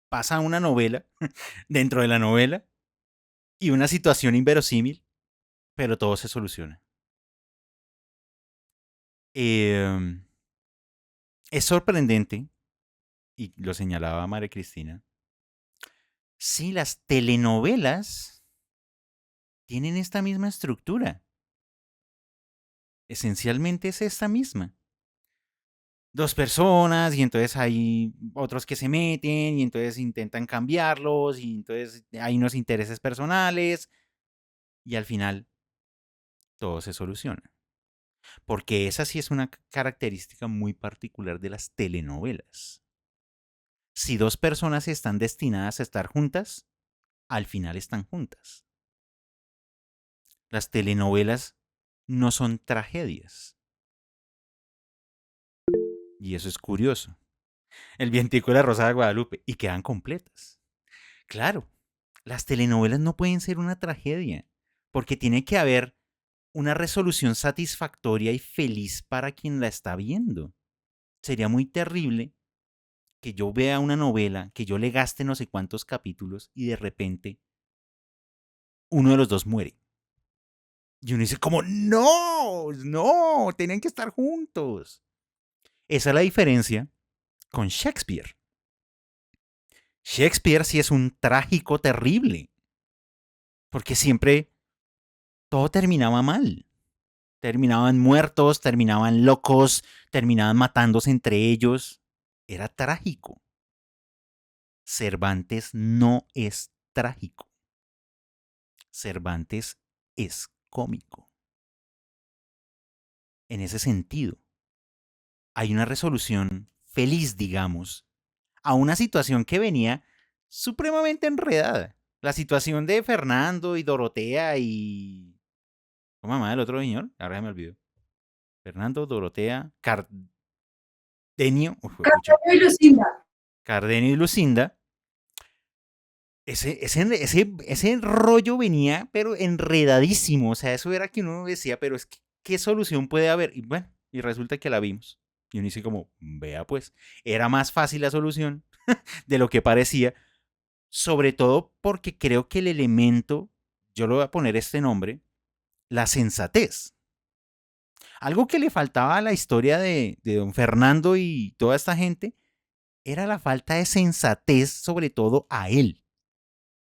pasa una novela, dentro de la novela, y una situación inverosímil, pero todo se soluciona. Es sorprendente, y lo señalaba María Cristina, si las telenovelas tienen esta misma estructura. Esencialmente es esta misma. Dos personas y entonces hay otros que se meten y entonces intentan cambiarlos y entonces hay unos intereses personales y al final todo se soluciona. Porque esa sí es una característica muy particular de las telenovelas. Si dos personas están destinadas a estar juntas, al final están juntas. Las telenovelas no son tragedias. Y eso es curioso. El vientico de la Rosa de Guadalupe. Y quedan completas. Claro, las telenovelas no pueden ser una tragedia. Porque tiene que haber una resolución satisfactoria y feliz para quien la está viendo. Sería muy terrible que yo vea una novela, que yo le gaste no sé cuántos capítulos y de repente uno de los dos muere. Y uno dice como, no, no, tienen que estar juntos. Esa es la diferencia con Shakespeare. Shakespeare sí es un trágico terrible, porque siempre todo terminaba mal. Terminaban muertos, terminaban locos, terminaban matándose entre ellos. Era trágico. Cervantes no es trágico. Cervantes es cómico. En ese sentido, hay una resolución feliz, digamos, a una situación que venía supremamente enredada. La situación de Fernando y Dorotea y... ¿Cómo se llama el otro señor? Ahora se me olvidó. Fernando, Dorotea, Cardenio. Cardenio y Lucinda. Cardenio y Lucinda. Ese rollo venía, pero enredadísimo. O sea, eso era que uno decía, pero es que, ¿qué solución puede haber? Y bueno, y resulta que la vimos. Y uno dice como, vea pues, era más fácil la solución de lo que parecía, sobre todo porque creo que el elemento, yo le voy a poner este nombre, la sensatez. Algo que le faltaba a la historia de don Fernando y toda esta gente era la falta de sensatez, sobre todo a él,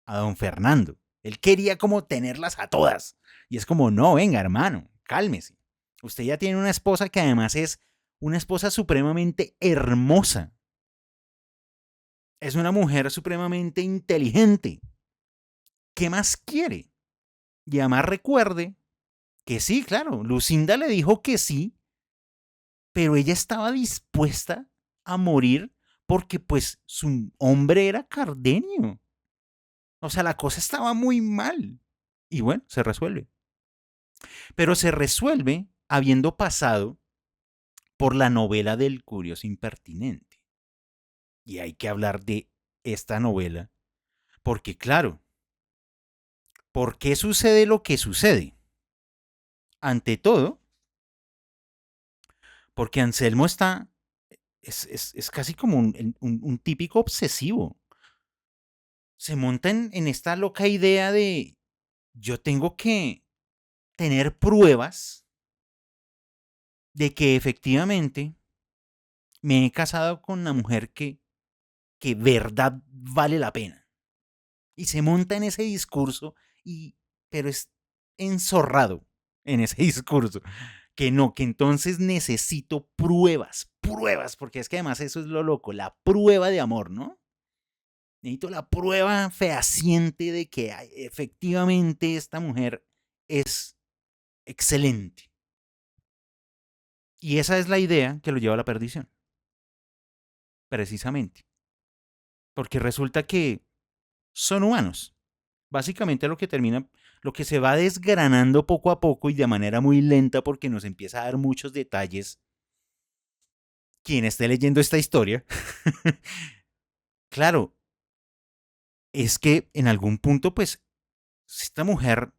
a don Fernando. Él quería como tenerlas a todas. Y es como, no, venga, hermano, cálmese. Usted ya tiene una esposa que además es una esposa supremamente hermosa. Es una mujer supremamente inteligente. ¿Qué más quiere? Y además recuerde que sí, claro, Lucinda le dijo que sí, pero ella estaba dispuesta a morir porque pues su hombre era Cardenio. O sea, la cosa estaba muy mal. Y bueno, se resuelve. Pero se resuelve habiendo pasado por la novela del curioso impertinente. Y hay que hablar de esta novela porque, claro, ¿por qué sucede lo que sucede? Ante todo, porque Anselmo está, es casi como un típico obsesivo. Se monta en esta loca idea de yo tengo que tener pruebas de que efectivamente me he casado con una mujer que verdad vale la pena. Y se monta en ese discurso, pero es enzorrado en ese discurso. Que no, que entonces necesito pruebas, pruebas, porque es que además eso es lo loco, la prueba de amor, ¿no? Necesito la prueba fehaciente de que efectivamente esta mujer es excelente. Y esa es la idea que lo lleva a la perdición. Precisamente. Porque resulta que son humanos. Básicamente lo que se va desgranando poco a poco y de manera muy lenta porque nos empieza a dar muchos detalles. Quien esté leyendo esta historia, claro, es que en algún punto, pues, esta mujer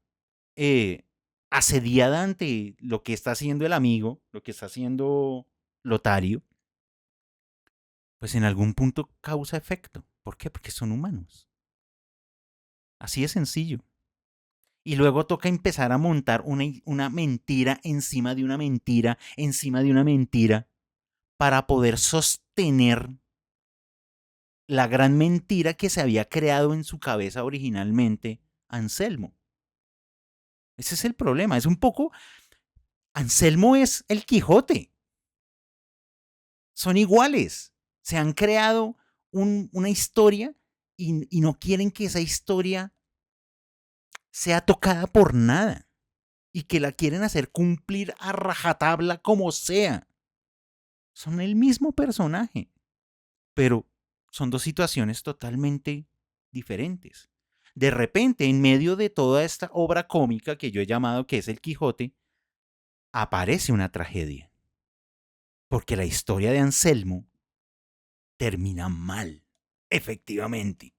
asediada ante lo que está haciendo el amigo, lo que está haciendo Lotario, pues en algún punto causa efecto. ¿Por qué? Porque son humanos. Así de sencillo. Y luego toca empezar a montar una mentira encima de una mentira, encima de una mentira, para poder sostener la gran mentira que se había creado en su cabeza originalmente Anselmo. Ese es el problema. Es un poco... Anselmo es el Quijote. Son iguales. Se han creado una historia y no quieren que esa historia sea tocada por nada. Y que la quieren hacer cumplir a rajatabla como sea. Son el mismo personaje, pero son dos situaciones totalmente diferentes. De repente, en medio de toda esta obra cómica que yo he llamado que es el Quijote, aparece una tragedia. Porque la historia de Anselmo termina mal. Efectivamente,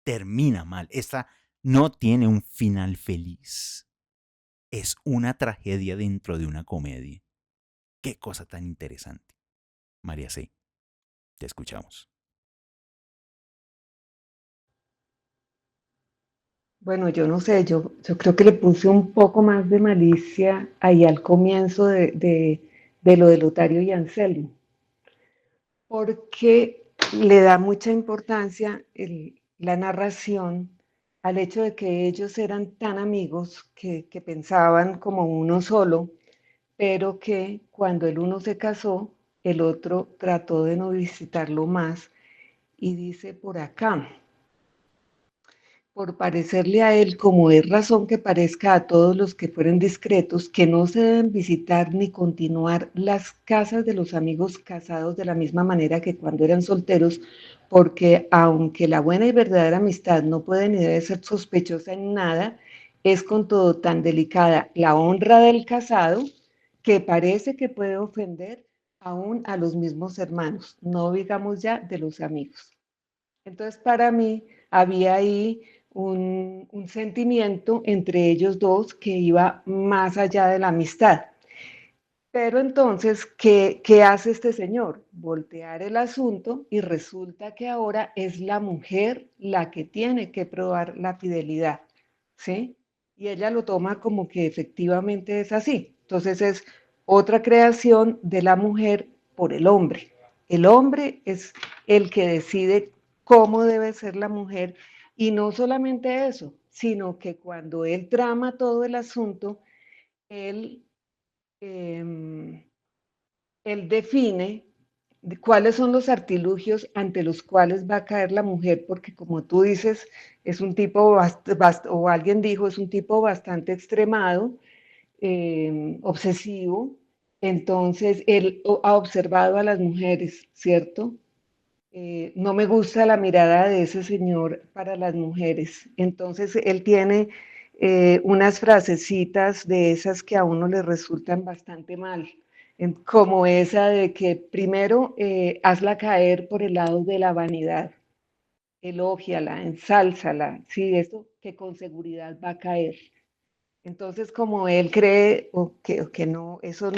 termina mal. Esta no tiene un final feliz. Es una tragedia dentro de una comedia. Qué cosa tan interesante. María C., te escuchamos. Bueno, yo no sé, yo creo que le puse un poco más de malicia ahí al comienzo de lo de Lotario y Anselmo, porque le da mucha importancia la narración al hecho de que ellos eran tan amigos que pensaban como uno solo, pero que cuando el uno se casó, el otro trató de no visitarlo más y dice por acá, por parecerle a él, como es razón que parezca a todos los que fueren discretos, que no se deben visitar ni continuar las casas de los amigos casados de la misma manera que cuando eran solteros, porque aunque la buena y verdadera amistad no puede ni debe ser sospechosa en nada, es con todo tan delicada la honra del casado que parece que puede ofender aún a los mismos hermanos, no digamos ya de los amigos. Entonces, para mí había ahí un sentimiento entre ellos dos que iba más allá de la amistad. Pero entonces, ¿qué hace este señor? Voltear el asunto y resulta que ahora es la mujer la que tiene que probar la fidelidad, ¿sí? Y ella lo toma como que efectivamente es así. Entonces es otra creación de la mujer por el hombre. El hombre es el que decide cómo debe ser la mujer y no solamente eso, sino que cuando él trama todo el asunto, él em, él define cuáles son los artilugios ante los cuales va a caer la mujer, porque como tú dices, es un tipo, o alguien dijo, es un tipo bastante extremado, obsesivo, entonces él ha observado a las mujeres, ¿cierto? No me gusta la mirada de ese señor para las mujeres. Entonces, él tiene unas frasecitas de esas que a uno le resultan bastante mal, como esa de que primero hazla caer por el lado de la vanidad, elógiala, ensálzala, sí, esto que con seguridad va a caer. Entonces, como él cree o que no, eso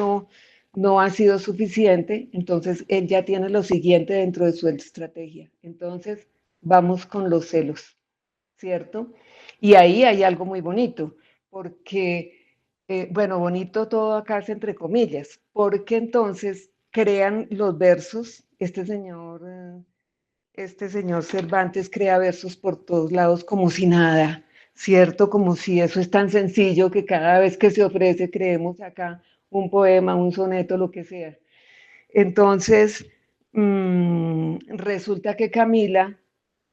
no ha sido suficiente, entonces él ya tiene lo siguiente dentro de su estrategia. Entonces, vamos con los celos, ¿cierto? Y ahí hay algo muy bonito, porque, bueno, bonito todo acá es entre comillas, porque entonces crean los versos, este señor Cervantes crea versos por todos lados como si nada, ¿cierto? Como si eso es tan sencillo que cada vez que se ofrece creemos acá un poema, un soneto, lo que sea. Entonces, resulta que Camila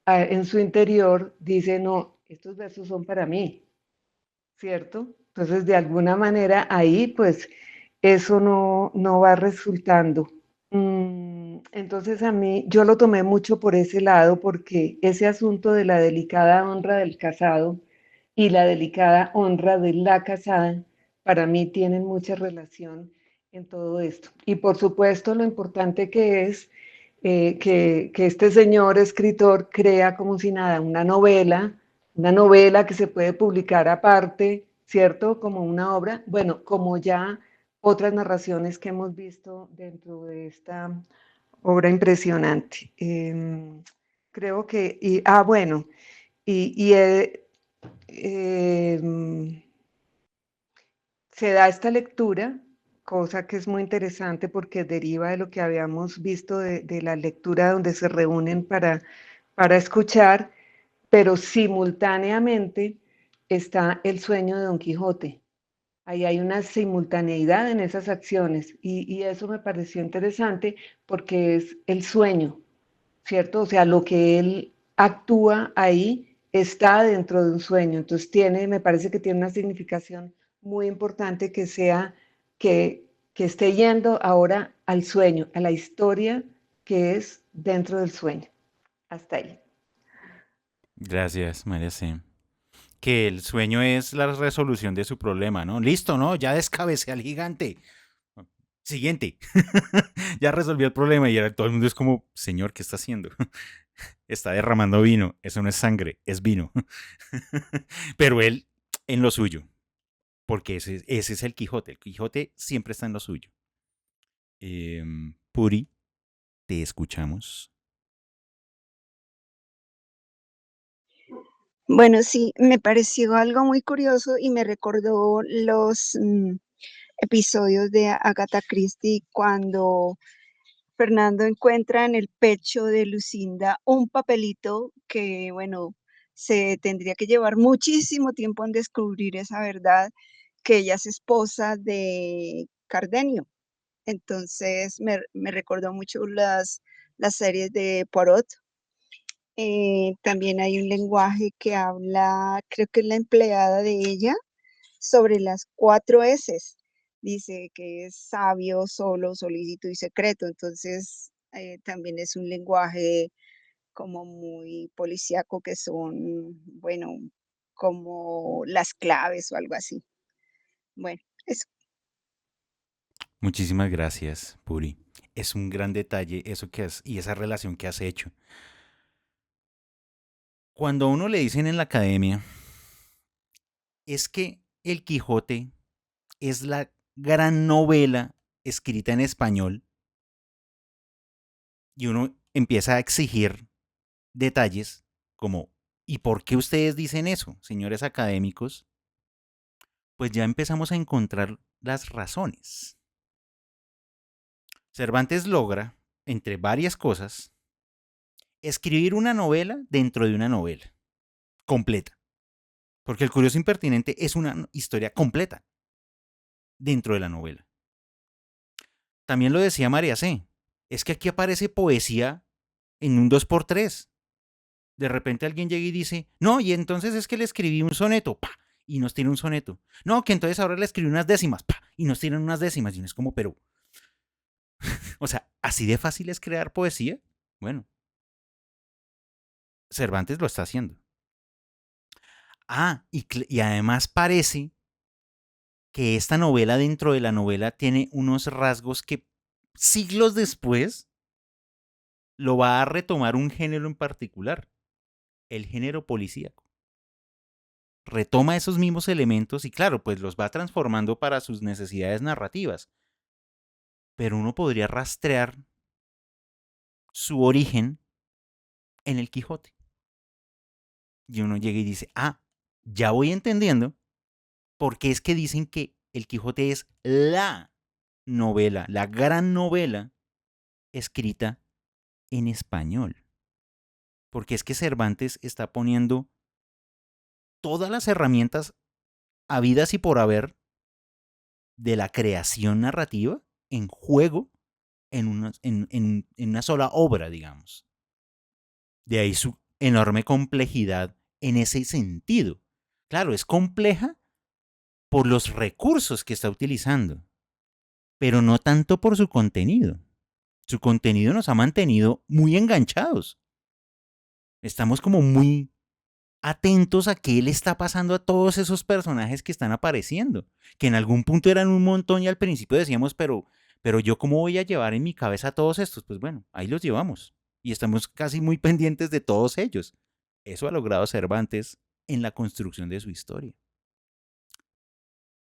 en su interior dice, no, estos versos son para mí, ¿cierto? Entonces, de alguna manera ahí, pues, eso no va resultando. Entonces, a mí, yo lo tomé mucho por ese lado, porque ese asunto de la delicada honra del casado y la delicada honra de la casada, para mí tienen mucha relación en todo esto. Y por supuesto, lo importante que es que este señor escritor crea como si nada una novela que se puede publicar aparte, ¿cierto? Como una obra, bueno, como ya otras narraciones que hemos visto dentro de esta obra impresionante. Creo que, bueno, y eh, se da esta lectura, cosa que es muy interesante porque deriva de lo que habíamos visto de la lectura donde se reúnen para escuchar, pero simultáneamente está el sueño de Don Quijote. Ahí hay una simultaneidad en esas acciones y eso me pareció interesante porque es el sueño, ¿cierto? O sea, lo que él actúa ahí está dentro de un sueño. Entonces me parece que tiene una significación muy importante que sea que esté yendo ahora al sueño, a la historia que es dentro del sueño. Hasta ahí. Gracias, María C. Que el sueño es la resolución de su problema, ¿no? Listo, ¿no? Ya descabecé al gigante. Siguiente. Ya resolvió el problema y ahora todo el mundo es como, señor, ¿qué está haciendo? Está derramando vino. Eso no es sangre, es vino. Pero él en lo suyo, porque ese es el Quijote. El Quijote siempre está en lo suyo. Puri, te escuchamos. Bueno, sí, me pareció algo muy curioso y me recordó los episodios de Agatha Christie cuando Fernando encuentra en el pecho de Lucinda un papelito que, bueno, se tendría que llevar muchísimo tiempo en descubrir esa verdad, que ella es esposa de Cardenio. Entonces me recordó mucho las series de Poirot. También hay un lenguaje que habla, creo que es la empleada de ella, sobre las 4 S. Dice que es sabio, solo, solícito y secreto. Entonces, también es un lenguaje como muy policíaco que son, bueno, como las claves o algo así. Bueno, eso. Muchísimas gracias, Puri. Es un gran detalle eso que has y esa relación que has hecho. Cuando a uno le dicen en la academia, es que El Quijote es la gran novela escrita en español y uno empieza a exigir detalles como, ¿y por qué ustedes dicen eso, señores académicos? Pues ya empezamos a encontrar las razones. Cervantes logra, entre varias cosas, escribir una novela dentro de una novela, completa. Porque El Curioso Impertinente es una historia completa dentro de la novela. También lo decía María C. Es que aquí aparece poesía en un 2x3. De repente alguien llega y dice, no, y entonces es que le escribí un soneto, ¡pa! Y nos tiene un soneto. No, que entonces ahora le escribí unas décimas, ¡pa! Y nos tienen unas décimas. Y uno es como, pero, o sea, ¿así de fácil es crear poesía? Bueno, Cervantes lo está haciendo. Y además parece que esta novela dentro de la novela tiene unos rasgos que siglos después lo va a retomar un género en particular, el género policíaco. Retoma esos mismos elementos y claro, pues los va transformando para sus necesidades narrativas. Pero uno podría rastrear su origen en el Quijote. Y uno llega y dice, ya voy entendiendo por qué es que dicen que el Quijote es la novela, la gran novela escrita en español. Porque es que Cervantes está poniendo todas las herramientas habidas y por haber de la creación narrativa en juego en una sola obra, digamos. De ahí su enorme complejidad en ese sentido. Claro, es compleja por los recursos que está utilizando, pero no tanto por su contenido. Su contenido nos ha mantenido muy enganchados. Estamos como muy atentos a qué le está pasando a todos esos personajes que están apareciendo, que en algún punto eran un montón y al principio decíamos, pero yo cómo voy a llevar en mi cabeza a todos estos. Pues bueno, ahí los llevamos y estamos casi muy pendientes de todos ellos. Eso ha logrado Cervantes en la construcción de su historia.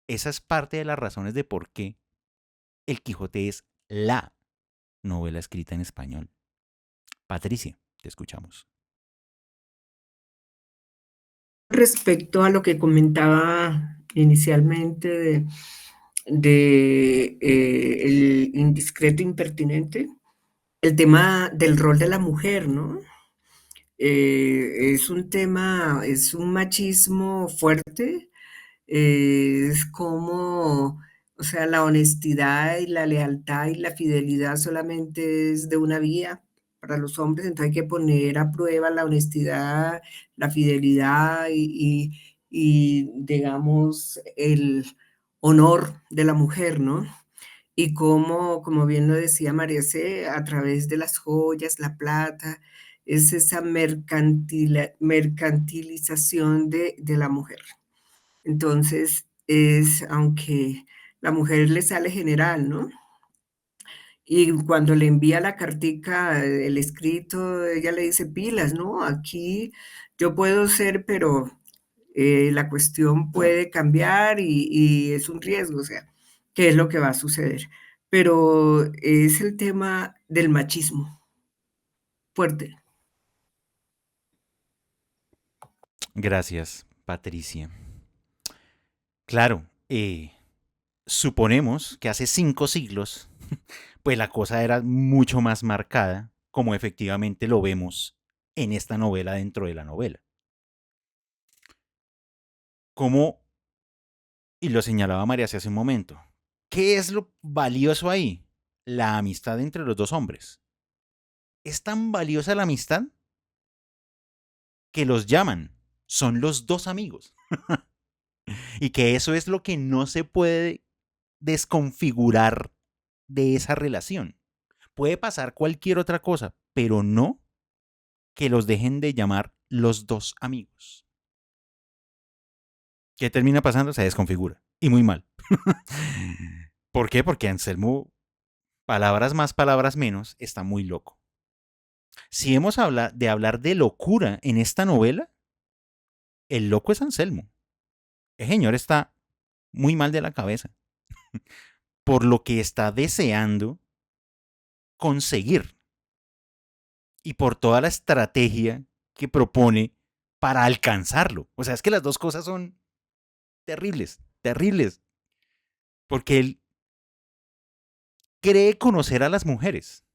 Esa es parte de las razones de por qué El Quijote es la novela escrita en español. Patricia, te escuchamos. Respecto a lo que comentaba inicialmente de el indiscreto impertinente, el tema del rol de la mujer, ¿no? Es un tema, es un machismo fuerte, es como, o sea, la honestidad y la lealtad y la fidelidad solamente es de una vía para los hombres, entonces hay que poner a prueba la honestidad, la fidelidad y digamos, el honor de la mujer, ¿no? Y como bien lo decía María C., a través de las joyas, la plata, es esa mercantilización de la mujer. Entonces, aunque la mujer le sale general, ¿no? Y cuando le envía la cartica, el escrito, ella le dice pilas, ¿no? Aquí yo puedo ser, pero la cuestión puede cambiar y es un riesgo, o sea, ¿qué es lo que va a suceder? Pero es el tema del machismo fuerte. Gracias, Patricia. Claro, suponemos que hace 5 siglos, pues la cosa era mucho más marcada, como efectivamente lo vemos en esta novela dentro de la novela. Como, y lo señalaba María hace un momento, ¿qué es lo valioso ahí? La amistad entre los dos hombres. Es tan valiosa la amistad que los llaman, son los dos amigos. Y que eso es lo que no se puede desconfigurar de esa relación. Puede pasar cualquier otra cosa, pero no que los dejen de llamar los dos amigos. ¿Qué termina pasando? Se desconfigura. Y muy mal. ¿Por qué? Porque Anselmo, palabras más, palabras menos, está muy loco. Si hemos de hablar de locura en esta novela, el loco es Anselmo. El señor está muy mal de la cabeza. por lo que está deseando conseguir y por toda la estrategia que propone para alcanzarlo. O sea, es que las dos cosas son terribles, terribles, porque él cree conocer a las mujeres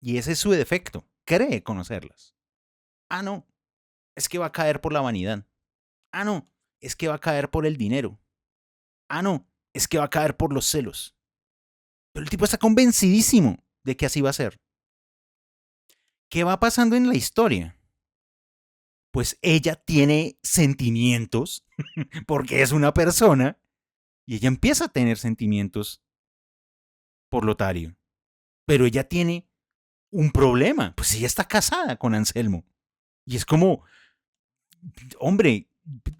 y ese es su defecto, cree conocerlas. Ah, no, es que va a caer por la vanidad. Ah, no, es que va a caer por el dinero. Ah, no, es que va a caer por los celos. Pero el tipo está convencidísimo de que así va a ser. ¿Qué va pasando en la historia? Pues ella tiene sentimientos porque es una persona y ella empieza a tener sentimientos por Lotario. Pero ella tiene un problema. Pues ella está casada con Anselmo. Y es como, hombre,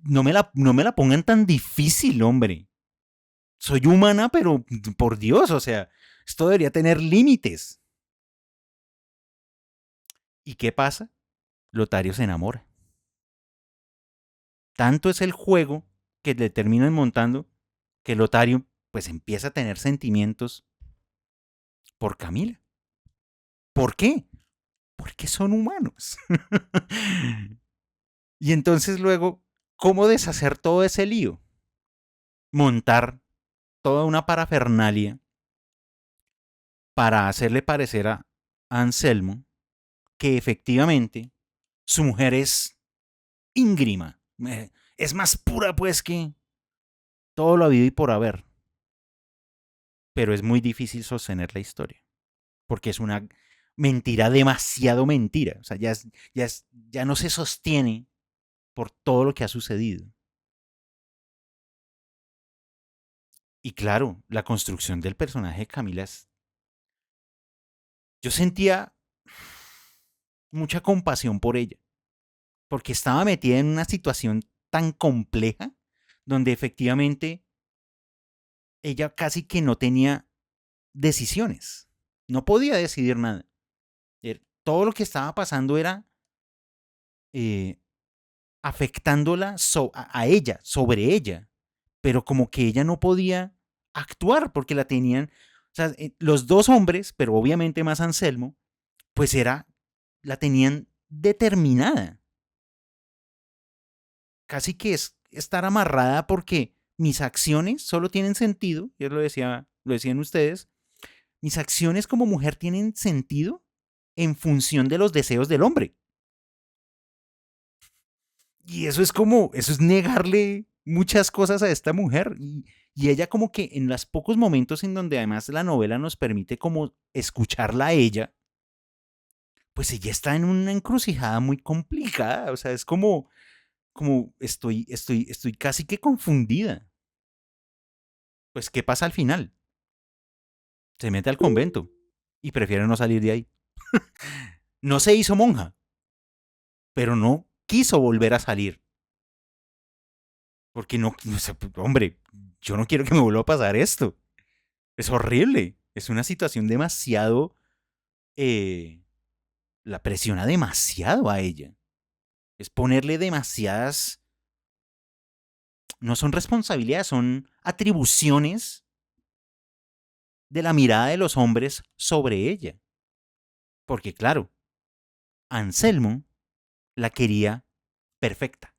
no me la pongan tan difícil, hombre. Soy humana, pero por Dios, o sea, esto debería tener límites. ¿Y qué pasa? Lotario se enamora. Tanto es el juego que le terminan montando que Lotario pues empieza a tener sentimientos por Camila. ¿Por qué? Porque son humanos. Y entonces luego, ¿cómo deshacer todo ese lío? Montar toda una parafernalia para hacerle parecer a Anselmo que efectivamente su mujer es íngrima. Es más pura pues que todo lo habido y por haber. Pero es muy difícil sostener la historia. Porque es una mentira demasiado mentira. O sea, ya no se sostiene por todo lo que ha sucedido. Y claro, la construcción del personaje de Camila es... Yo sentía mucha compasión por ella, porque estaba metida en una situación tan compleja, donde efectivamente ella casi que no tenía decisiones, no podía decidir nada. Todo lo que estaba pasando era eh, afectándola a ella, sobre ella, pero como que ella no podía actuar porque la tenían, o sea, los dos hombres, pero obviamente más Anselmo, pues la tenían determinada. Casi que es estar amarrada porque mis acciones solo tienen sentido, ya lo decían ustedes, mis acciones como mujer tienen sentido en función de los deseos del hombre. Y eso es negarle muchas cosas a esta mujer. Y ella como que en los pocos momentos en donde además la novela nos permite como escucharla a ella, pues ella está en una encrucijada muy complicada. O sea, es como estoy casi que confundida. Pues, ¿qué pasa al final? Se mete al convento y prefiere no salir de ahí. No se hizo monja, pero no quiso volver a salir. Porque no, hombre, yo no quiero que me vuelva a pasar esto. Es horrible. Es una situación demasiado... la presiona demasiado a ella. Es ponerle demasiadas... No son responsabilidades, son atribuciones de la mirada de los hombres sobre ella. Porque claro, Anselmo la quería perfecta.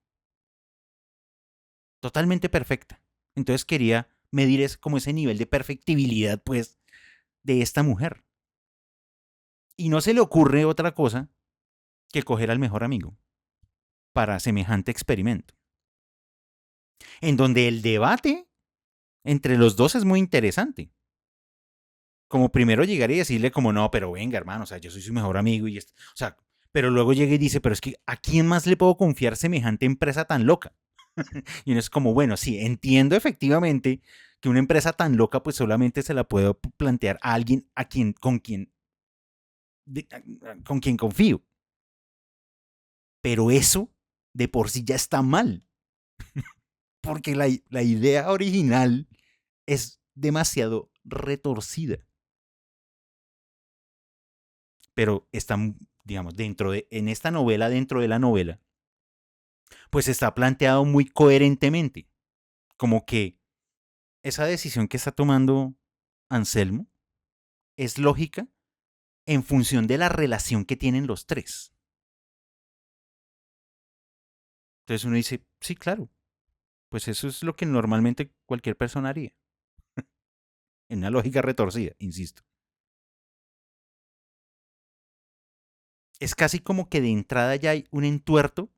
Totalmente perfecta. Entonces quería medir como ese nivel de perfectibilidad, pues, de esta mujer. Y no se le ocurre otra cosa que coger al mejor amigo para semejante experimento. En donde el debate entre los dos es muy interesante. Como primero llegar y decirle como, no, pero venga, hermano, o sea, yo soy su mejor amigo y esto, o sea, pero luego llega y dice, pero es que ¿a quién más le puedo confiar semejante empresa tan loca? Y uno es como, bueno, sí, entiendo efectivamente que una empresa tan loca pues solamente se la puedo plantear a alguien con quien confío. Pero eso de por sí ya está mal. Porque la idea original es demasiado retorcida. Pero está, digamos, en esta novela, dentro de la novela, pues está planteado muy coherentemente. Como que esa decisión que está tomando Anselmo es lógica en función de la relación que tienen los tres. Entonces uno dice, sí, claro, pues eso es lo que normalmente cualquier persona haría. En una lógica retorcida, insisto. Es casi como que de entrada ya hay un entuerto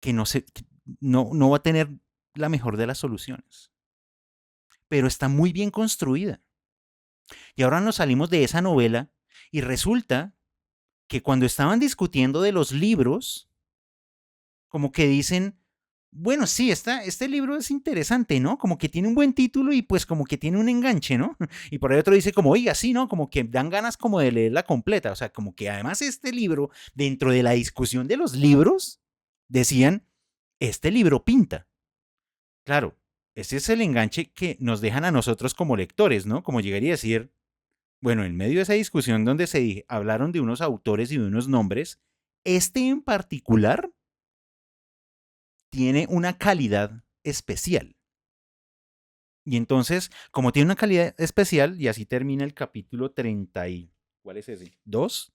que no va a tener la mejor de las soluciones. Pero está muy bien construida. Y ahora nos salimos de esa novela y resulta que cuando estaban discutiendo de los libros, como que dicen, bueno, sí, este libro es interesante, ¿no? Como que tiene un buen título y pues como que tiene un enganche, ¿no? Y por ahí otro dice como, oiga, sí, ¿no? Como que dan ganas como de leerla completa. O sea, como que además este libro, dentro de la discusión de los libros, decían, este libro pinta. Claro, ese es el enganche que nos dejan a nosotros como lectores, ¿no? Como llegaría a decir, bueno, en medio de esa discusión donde hablaron de unos autores y de unos nombres, este en particular tiene una calidad especial. Y entonces, como tiene una calidad especial, y así termina el capítulo 30 y, ¿cuál es ese? 2.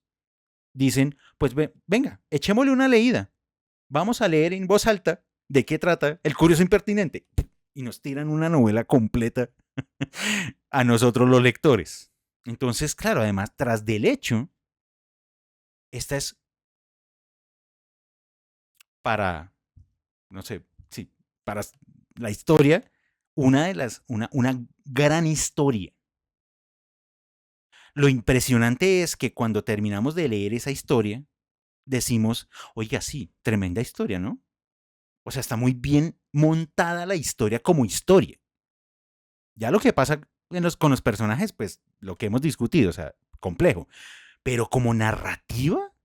Dicen, pues venga, echémosle una leída. Vamos a leer en voz alta de qué trata El curioso impertinente. Y nos tiran una novela completa a nosotros los lectores. Entonces, claro, además, tras del hecho, esta es para, no sé, sí, para la historia, una gran historia. Lo impresionante es que cuando terminamos de leer esa historia, decimos, oiga, sí, tremenda historia, ¿no? O sea, está muy bien montada la historia como historia. Ya lo que pasa con los personajes, pues lo que hemos discutido, o sea, complejo. Pero como narrativa,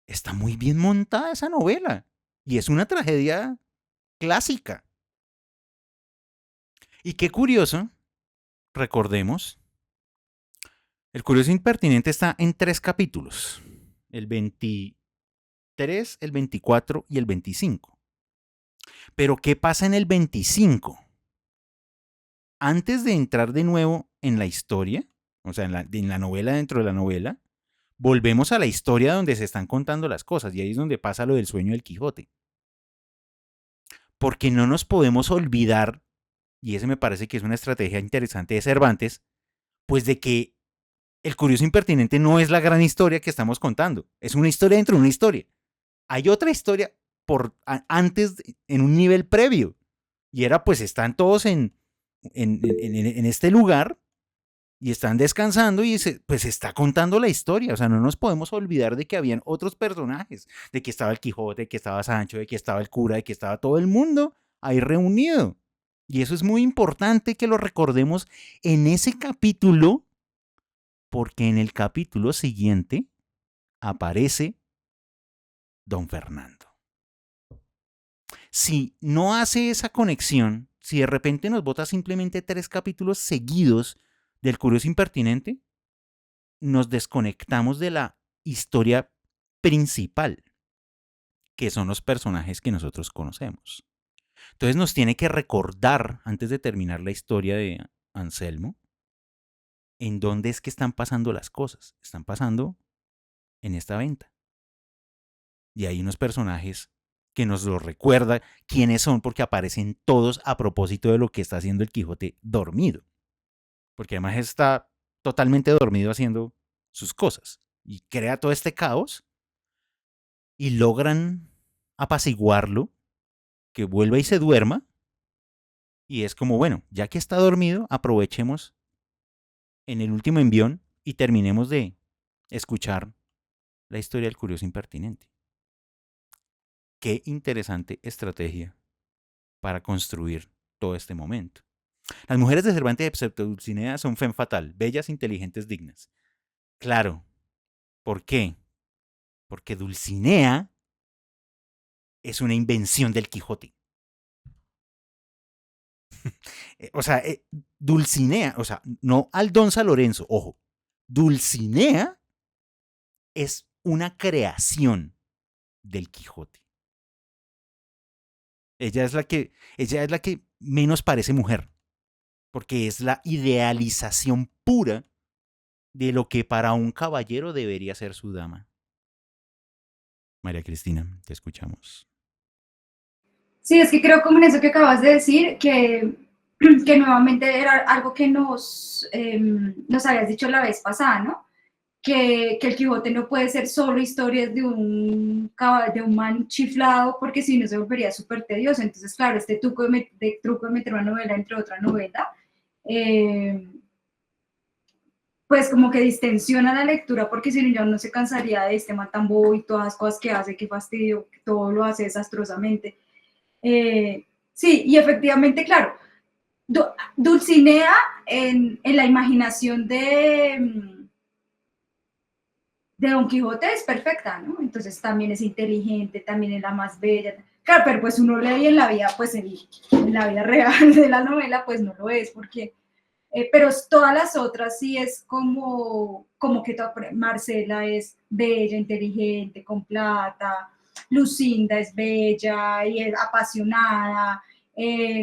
está muy bien montada esa novela. Y es una tragedia clásica. Y qué curioso, recordemos, El curioso impertinente está en 3 capítulos. El 23, el 24 y el 25. Pero ¿qué pasa en el 25? Antes de entrar de nuevo en la historia, o sea, en la novela dentro de la novela, volvemos a la historia donde se están contando las cosas y ahí es donde pasa lo del sueño del Quijote. Porque no nos podemos olvidar, y ese me parece que es una estrategia interesante de Cervantes, pues de que El curioso impertinente no es la gran historia que estamos contando, es una historia dentro de una historia. Hay otra historia antes, en un nivel previo, y era pues están todos en este lugar y están descansando y pues está contando la historia. O sea, no nos podemos olvidar de que habían otros personajes, de que estaba el Quijote, de que estaba Sancho, de que estaba el cura, de que estaba todo el mundo ahí reunido. Y eso es muy importante que lo recordemos en ese capítulo, porque en el capítulo siguiente aparece Don Fernando. Si no hace esa conexión, si de repente nos bota simplemente 3 capítulos seguidos del curioso impertinente, nos desconectamos de la historia principal, que son los personajes que nosotros conocemos. Entonces nos tiene que recordar, antes de terminar la historia de Anselmo, en dónde es que están pasando las cosas. Están pasando en esta venta. Y hay unos personajes que nos lo recuerda quiénes son, porque aparecen todos a propósito de lo que está haciendo el Quijote dormido. Porque además está totalmente dormido haciendo sus cosas. Y crea todo este caos y logran apaciguarlo, que vuelva y se duerma. Y es como, bueno, ya que está dormido, aprovechemos en el último envión y terminemos de escuchar la historia del curioso impertinente. Qué interesante estrategia para construir todo este momento. Las mujeres de Cervantes, excepto Dulcinea, son femme fatal, bellas, inteligentes, dignas. Claro. ¿Por qué? Porque Dulcinea es una invención del Quijote. O sea, Dulcinea, o sea, no Aldonza Lorenzo, ojo. Dulcinea es una creación del Quijote. Ella es la que menos parece mujer, porque es la idealización pura de lo que para un caballero debería ser su dama. María Cristina, te escuchamos. Sí, es que creo como en eso que acabas de decir, que nuevamente era algo que nos habías dicho la vez pasada, ¿no? Que el Quijote no puede ser solo historias de un man chiflado, porque si no se volvería súper tedioso. Entonces, claro, este truco de meter una novela entre otra novela, eh, pues como que distensiona la lectura, porque si no ya uno se cansaría de este man tan bobo y todas las cosas que hace, qué fastidio, que todo lo hace desastrosamente. Sí, y efectivamente, claro, Dulcinea en la imaginación de Don Quijote es perfecta, ¿no? Entonces también es inteligente, también es la más bella. Claro, pero pues uno lee en la vida, pues en la vida real de la novela, pues no lo es, porque, pero todas las otras sí es como que Marcela es bella, inteligente, con plata, Lucinda es bella y es apasionada,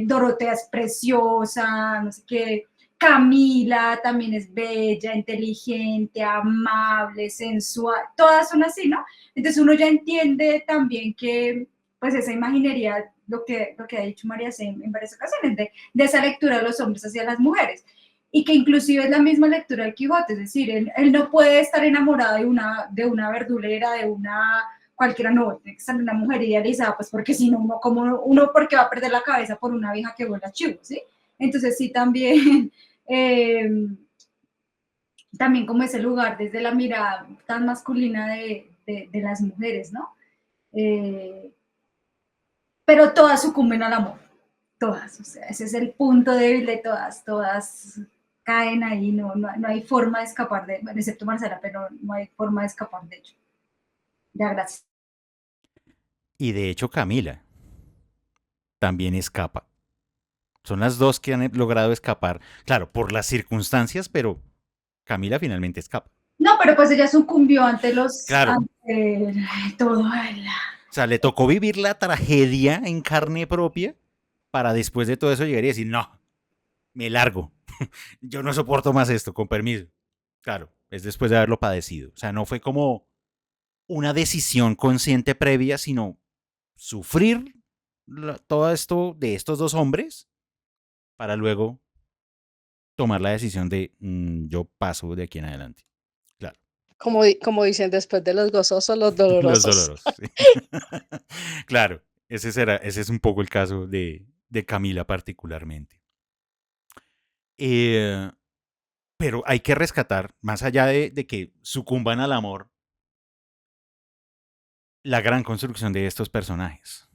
Dorotea es preciosa, no sé qué, Camila también es bella, inteligente, amable, sensual, todas son así, ¿no? Entonces uno ya entiende también que pues esa imaginería, lo que ha dicho María C. en varias ocasiones, de esa lectura de los hombres hacia las mujeres, y que inclusive es la misma lectura del Quijote, es decir, él no puede estar enamorado de una verdulera, de una cualquiera, no, tiene que estar una mujer idealizada, pues porque si no, uno porque va a perder la cabeza por una vieja que vuela chivo, ¿sí? Entonces sí, también eh, también como ese lugar desde la mirada tan masculina de las mujeres, ¿no? Eh, pero todas sucumben al amor, todas, o sea, ese es el punto débil de todas caen ahí, no hay forma de escapar de, bueno, excepto Marcela, pero no hay forma de escapar de ello. Ya, gracias. Y de hecho Camila también escapa. Son las dos que han logrado escapar, claro, por las circunstancias, pero Camila finalmente escapa. No, pero pues ella sucumbió Claro, ante todo o sea, le tocó vivir la tragedia en carne propia para después de todo eso llegar y decir, no, me largo. Yo no soporto más esto, con permiso. Claro, es después de haberlo padecido. O sea, no fue como una decisión consciente previa, sino sufrir todo esto de estos dos hombres para luego tomar la decisión de yo paso de aquí en adelante. Claro. Como dicen, después de los gozosos, los Los dolorosos. dolorosos. Sí. Claro, ese es un poco el caso de Camila particularmente. Pero hay que rescatar, más allá de que sucumban al amor, la gran construcción de estos personajes.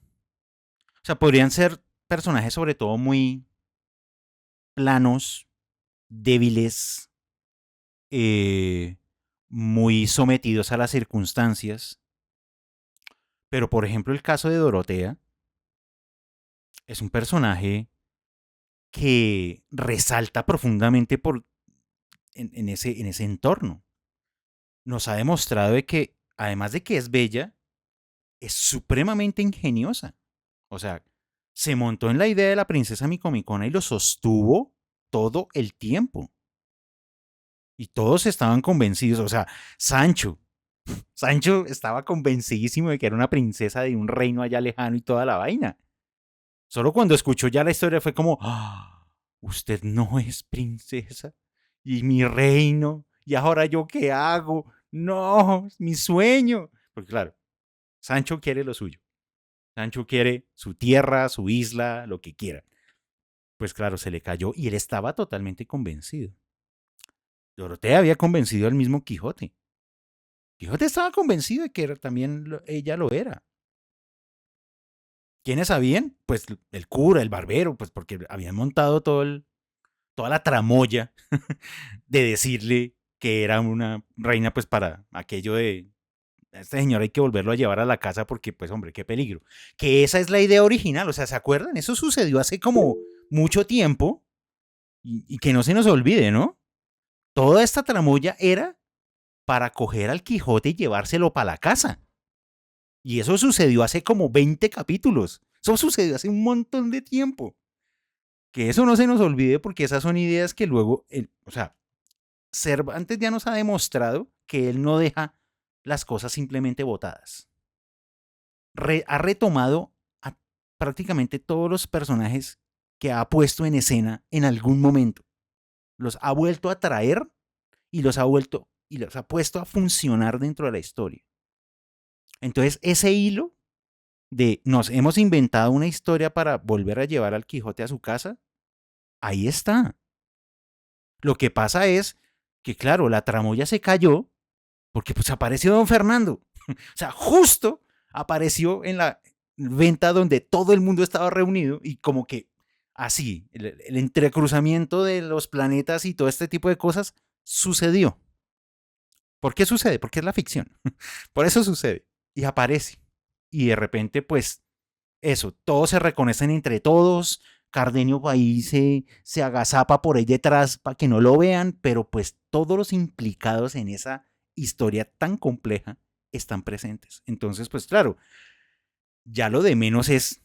O sea, podrían ser personajes sobre todo muy planos, débiles, eh, muy sometidos a las circunstancias. Pero, por ejemplo, el caso de Dorotea es un personaje que resalta profundamente en ese entorno. Nos ha demostrado de que, además de que es bella, es supremamente ingeniosa. O sea, se montó en la idea de la princesa Micomicona y lo sostuvo todo el tiempo. Y todos estaban convencidos. O sea, Sancho estaba convencidísimo de que era una princesa de un reino allá lejano y toda la vaina. Solo cuando escuchó ya la historia fue como, usted no es princesa y mi reino, y ahora yo qué hago, no, es mi sueño. Porque claro, Sancho quiere lo suyo. Sancho quiere su tierra, su isla, lo que quiera. Pues claro, se le cayó y él estaba totalmente convencido. Dorotea había convencido al mismo Quijote. Quijote estaba convencido de que también ella lo era. ¿Quiénes sabían? Pues el cura, el barbero, pues porque habían montado toda la tramoya de decirle que era una reina, pues para aquello de este señor hay que volverlo a llevar a la casa porque, pues hombre, qué peligro. Que esa es la idea original, o sea, ¿se acuerdan? Eso sucedió hace como mucho tiempo y que no se nos olvide, ¿no? Toda esta tramoya era para coger al Quijote y llevárselo para la casa. Y eso sucedió hace como 20 capítulos. Eso sucedió hace un montón de tiempo. Que eso no se nos olvide porque esas son ideas que luego, o sea, Cervantes ya nos ha demostrado que él no deja las cosas simplemente botadas. Ha retomado a prácticamente todos los personajes que ha puesto en escena en algún momento. Los ha vuelto a traer y los ha puesto a funcionar dentro de la historia. Entonces, ese hilo de nos hemos inventado una historia para volver a llevar al Quijote a su casa, ahí está. Lo que pasa es que, claro, la tramoya se cayó porque pues apareció don Fernando. O sea, justo apareció en la venta donde todo el mundo estaba reunido y como que así, el entrecruzamiento de los planetas y todo este tipo de cosas sucedió. ¿Por qué sucede? Porque es la ficción. Por eso sucede. Y aparece. Y de repente, pues, eso, todos se reconocen entre todos. Cardenio ahí se agazapa por ahí detrás para que no lo vean, pero pues todos los implicados en esa historia tan compleja están presentes. Entonces, pues claro, ya lo de menos es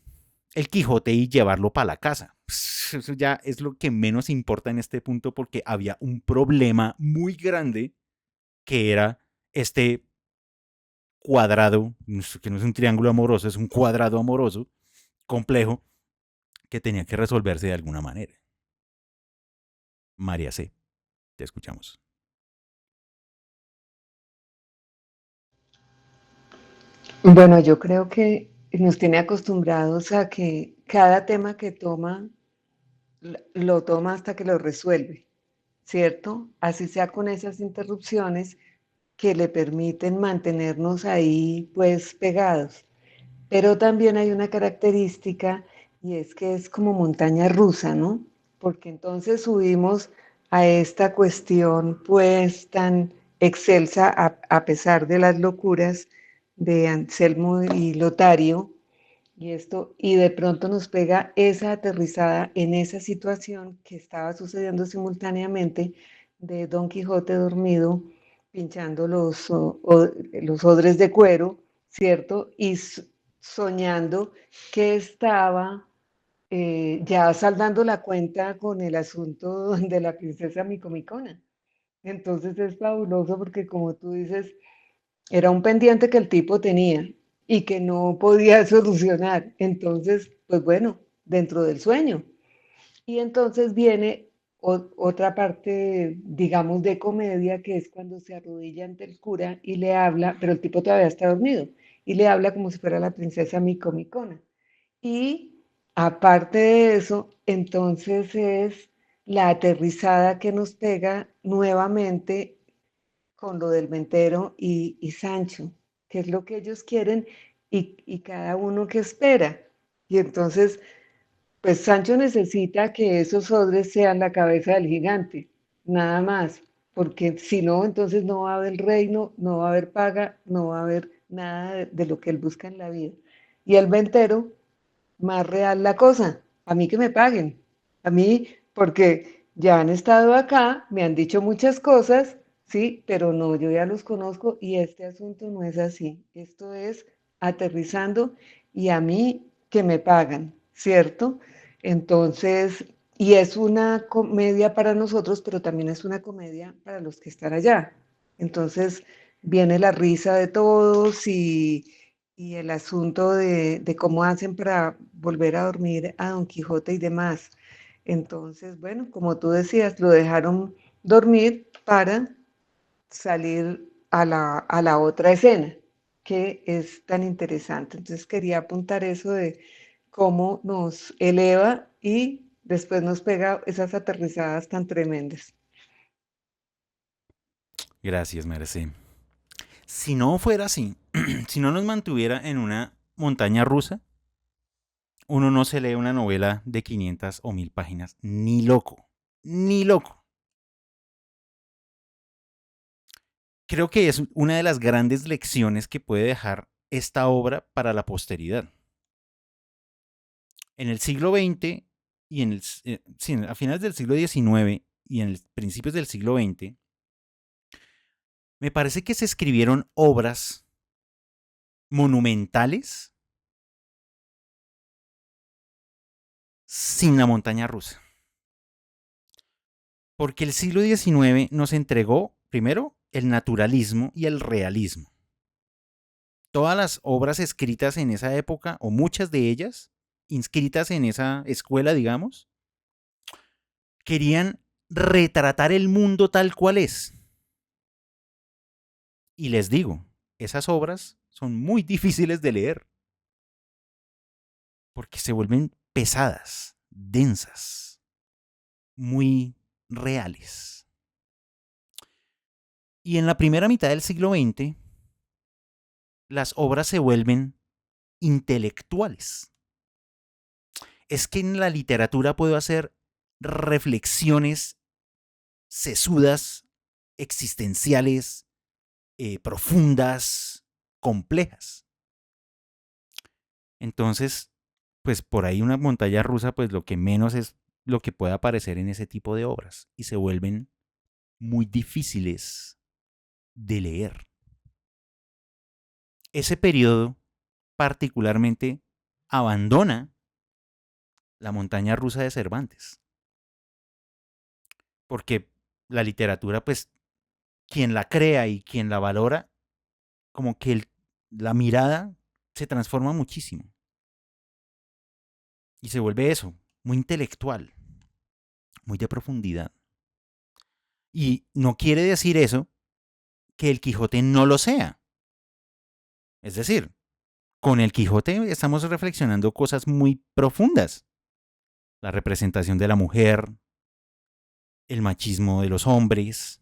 el Quijote y llevarlo para la casa. Eso ya es lo que menos importa en este punto porque había un problema muy grande que era este cuadrado, que no es un triángulo amoroso, es un cuadrado amoroso complejo que tenía que resolverse de alguna manera. María C., te escuchamos. Bueno, yo creo que nos tiene acostumbrados a que cada tema que toma, lo toma hasta que lo resuelve, ¿cierto? Así sea con esas interrupciones que le permiten mantenernos ahí pues pegados. Pero también hay una característica y es que es como montaña rusa, ¿no? Porque entonces subimos a esta cuestión pues tan excelsa a pesar de las locuras de Anselmo y Lotario y de pronto nos pega esa aterrizada en esa situación que estaba sucediendo simultáneamente de Don Quijote dormido pinchando los odres de cuero, ¿cierto? Y soñando que estaba ya saldando la cuenta con el asunto de la princesa Micomicona. Entonces es fabuloso porque como tú dices, era un pendiente que el tipo tenía y que no podía solucionar. Entonces, pues bueno, dentro del sueño. Y entonces viene otra parte, digamos, de comedia, que es cuando se arrodilla ante el cura y le habla, pero el tipo todavía está dormido, y le habla como si fuera la princesa Micomicona. Y aparte de eso, entonces es la aterrizada que nos pega nuevamente con lo del Ventero y Sancho, que es lo que ellos quieren y cada uno que espera. Y entonces, pues Sancho necesita que esos odres sean la cabeza del gigante, nada más, porque si no, entonces no va a haber reino, no va a haber paga, no va a haber nada de lo que él busca en la vida. Y el Ventero, más real la cosa, a mí que me paguen, a mí porque ya han estado acá, me han dicho muchas cosas, sí, pero no, yo ya los conozco y este asunto no es así, esto es aterrizando y a mí que me pagan, ¿cierto? Entonces, y es una comedia para nosotros, pero también es una comedia para los que están allá. Entonces, viene la risa de todos y el asunto de cómo hacen para volver a dormir a Don Quijote y demás. Entonces, bueno, como tú decías, lo dejaron dormir para salir a la otra escena, que es tan interesante. Entonces quería apuntar eso de cómo nos eleva y después nos pega esas aterrizadas tan tremendas. Gracias, Merced. Si no fuera así, si no nos mantuviera en una montaña rusa, uno no se lee una novela de 500 o 1000 páginas, ni loco, ni loco. Creo que es una de las grandes lecciones que puede dejar esta obra para la posteridad. En el siglo XX y sí, a finales del siglo XIX y en principios del siglo XX, me parece que se escribieron obras monumentales sin la montaña rusa. Porque el siglo XIX nos entregó, primero, el naturalismo y el realismo. Todas las obras escritas en esa época, o muchas de ellas, inscritas en esa escuela, digamos, querían retratar el mundo tal cual es. Y les digo, esas obras son muy difíciles de leer, porque se vuelven pesadas, densas, muy reales. Y en la primera mitad del siglo XX, las obras se vuelven intelectuales. Es que en la literatura puedo hacer reflexiones sesudas, existenciales, profundas, complejas. Entonces, pues por ahí una montaña rusa, pues lo que menos es lo que puede aparecer en ese tipo de obras y se vuelven muy difíciles de leer. Ese periodo particularmente abandona la montaña rusa de Cervantes, porque la literatura, pues quien la crea y quien la valora, como que la mirada se transforma muchísimo y se vuelve eso, muy intelectual, muy de profundidad. Y no quiere decir eso que el Quijote no lo sea. Es decir, con el Quijote estamos reflexionando cosas muy profundas. La representación de la mujer, el machismo de los hombres.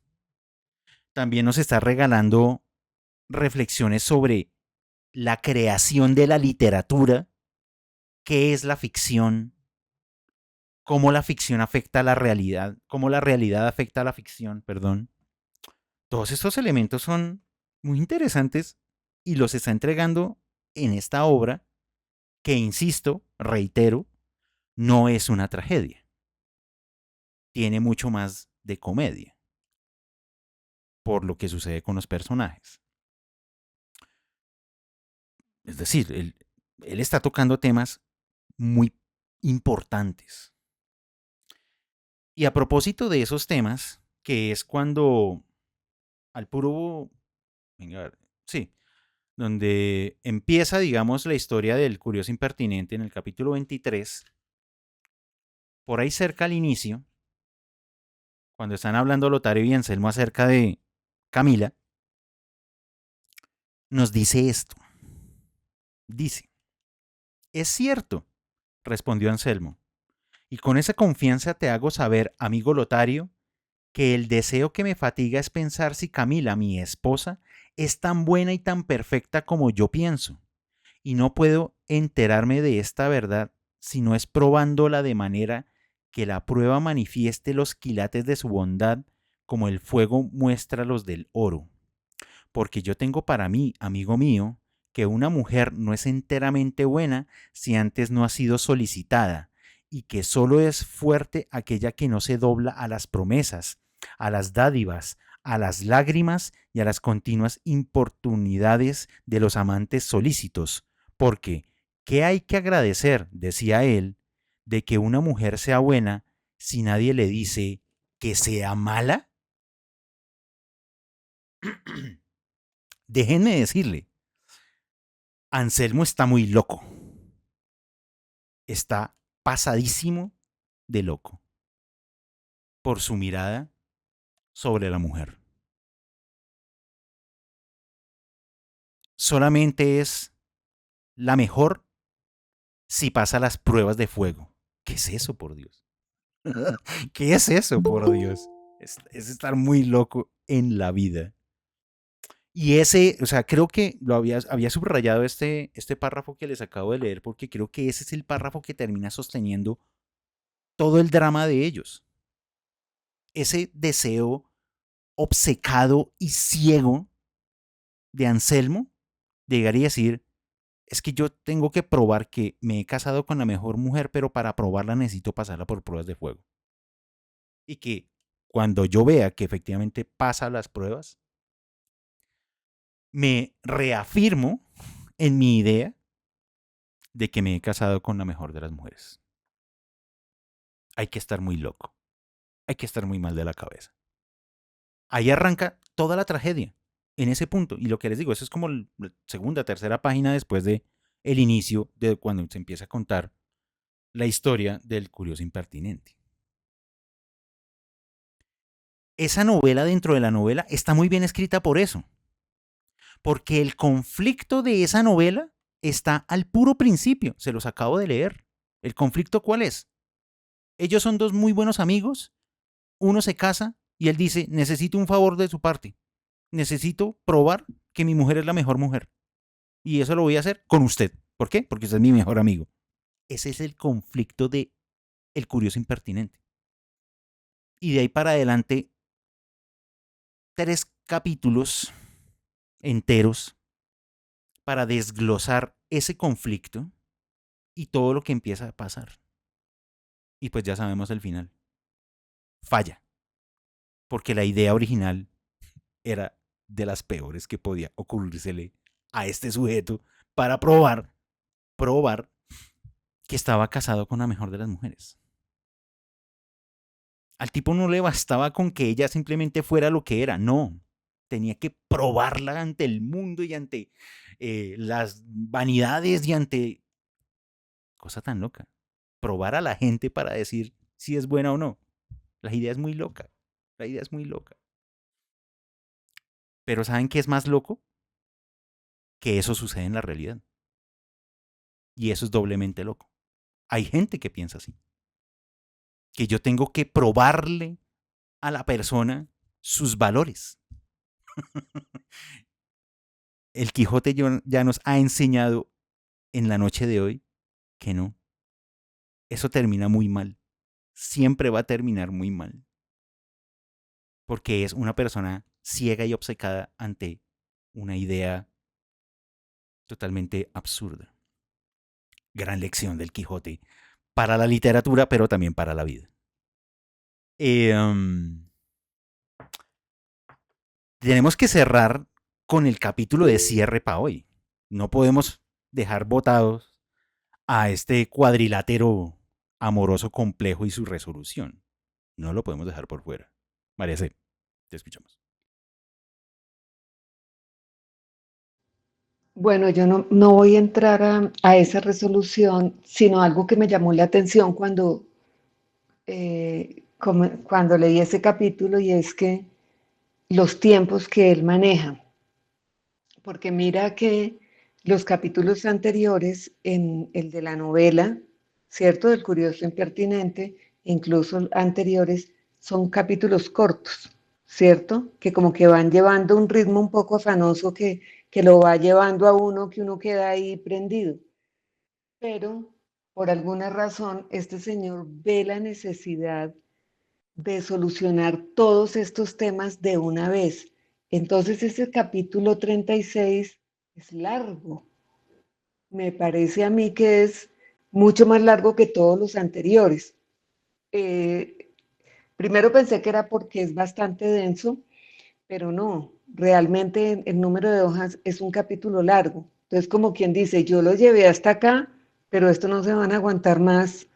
También nos está regalando reflexiones sobre la creación de la literatura, qué es la ficción, cómo la ficción afecta a la realidad, cómo la realidad afecta a la ficción, perdón. Todos estos elementos son muy interesantes y los está entregando en esta obra que, insisto, reitero, no es una tragedia. Tiene mucho más de comedia por lo que sucede con los personajes. Es decir, él está tocando temas muy importantes. Y a propósito de esos temas, que es cuando al puro, venga, a ver, sí, donde empieza, digamos, la historia del curioso impertinente en el capítulo 23, por ahí cerca al inicio, cuando están hablando Lotario y Anselmo acerca de Camila, nos dice esto. Dice, es cierto, respondió Anselmo, y con esa confianza te hago saber, amigo Lotario, que el deseo que me fatiga es pensar si Camila, mi esposa, es tan buena y tan perfecta como yo pienso, y no puedo enterarme de esta verdad si no es probándola de manera que la prueba manifieste los quilates de su bondad como el fuego muestra los del oro. Porque yo tengo para mí, amigo mío, que una mujer no es enteramente buena si antes no ha sido solicitada, y que solo es fuerte aquella que no se dobla a las promesas, a las dádivas, a las lágrimas y a las continuas importunidades de los amantes solícitos, porque ¿qué hay que agradecer, decía él, de que una mujer sea buena si nadie le dice que sea mala? Déjenme decirle, Anselmo está muy loco. Está pasadísimo de loco por su mirada sobre la mujer. Solamente es la mejor si pasa las pruebas de fuego. ¿Qué es eso, por Dios? ¿Qué es eso, por Dios? Es estar muy loco en la vida. Y ese, o sea, creo que había subrayado este párrafo que les acabo de leer porque creo que ese es el párrafo que termina sosteniendo todo el drama de ellos. Ese deseo obcecado y ciego de Anselmo de llegar y decir, es que yo tengo que probar que me he casado con la mejor mujer, pero para probarla necesito pasarla por pruebas de fuego. Y que cuando yo vea que efectivamente pasa las pruebas, me reafirmo en mi idea de que me he casado con la mejor de las mujeres. hay que estar muy loco, hay que estar muy mal de la cabeza. Ahí arranca toda la tragedia, en ese punto. Y lo que les digo, eso es como la segunda, tercera página después de el inicio de cuando se empieza a contar la historia del curioso impertinente. Esa novela dentro de la novela está muy bien escrita por eso. Porque el conflicto de esa novela está al puro principio. Se los acabo de leer. ¿El conflicto cuál es? Ellos son dos muy buenos amigos. Uno se casa y él dice, necesito un favor de su parte. Necesito probar que mi mujer es la mejor mujer. Y eso lo voy a hacer con usted. ¿Por qué? Porque usted es mi mejor amigo. Ese es el conflicto de el curioso impertinente. Y de ahí para adelante, 3 capítulos enteros para desglosar ese conflicto y todo lo que empieza a pasar. Y pues ya sabemos el final. Falla. Porque la idea original era de las peores que podía ocurrírsele a este sujeto para probar que estaba casado con la mejor de las mujeres. Al tipo no le bastaba con que ella simplemente fuera lo que era, no. Tenía que probarla ante el mundo y ante las vanidades y ante... Cosa tan loca. Probar a la gente para decir si es buena o no. La idea es muy loca. La idea es muy loca. Pero ¿saben qué es más loco? Que eso sucede en la realidad. Y eso es doblemente loco. Hay gente que piensa así. Que yo tengo que probarle a la persona sus valores. El Quijote ya nos ha enseñado en la noche de hoy que no. Eso termina muy mal. Siempre va a terminar muy mal. Porque es una persona ciega y obcecada ante una idea totalmente absurda. Gran lección del Quijote para la literatura, pero también para la vida. Tenemos que cerrar con el capítulo de cierre para hoy. No podemos dejar botados a este cuadrilátero amoroso complejo y su resolución. No lo podemos dejar por fuera. María C., te escuchamos. Bueno, yo no voy a entrar a esa resolución, sino algo que me llamó la atención cuando leí ese capítulo, y es que los tiempos que él maneja. Porque mira que los capítulos anteriores, en el de la novela, ¿cierto? Del curioso impertinente, incluso anteriores, son capítulos cortos, ¿cierto? Que como que van llevando un ritmo un poco afanoso que lo va llevando a uno, que uno queda ahí prendido. Pero por alguna razón, este señor ve la necesidad de solucionar todos estos temas de una vez. Entonces, ese capítulo 36 es largo. Me parece a mí que es mucho más largo que todos los anteriores. Eh, Primero pensé que era porque es bastante denso, pero no, realmente el número de hojas es un capítulo largo. Entonces, como quien dice, yo lo llevé hasta acá, pero esto no se van a aguantar más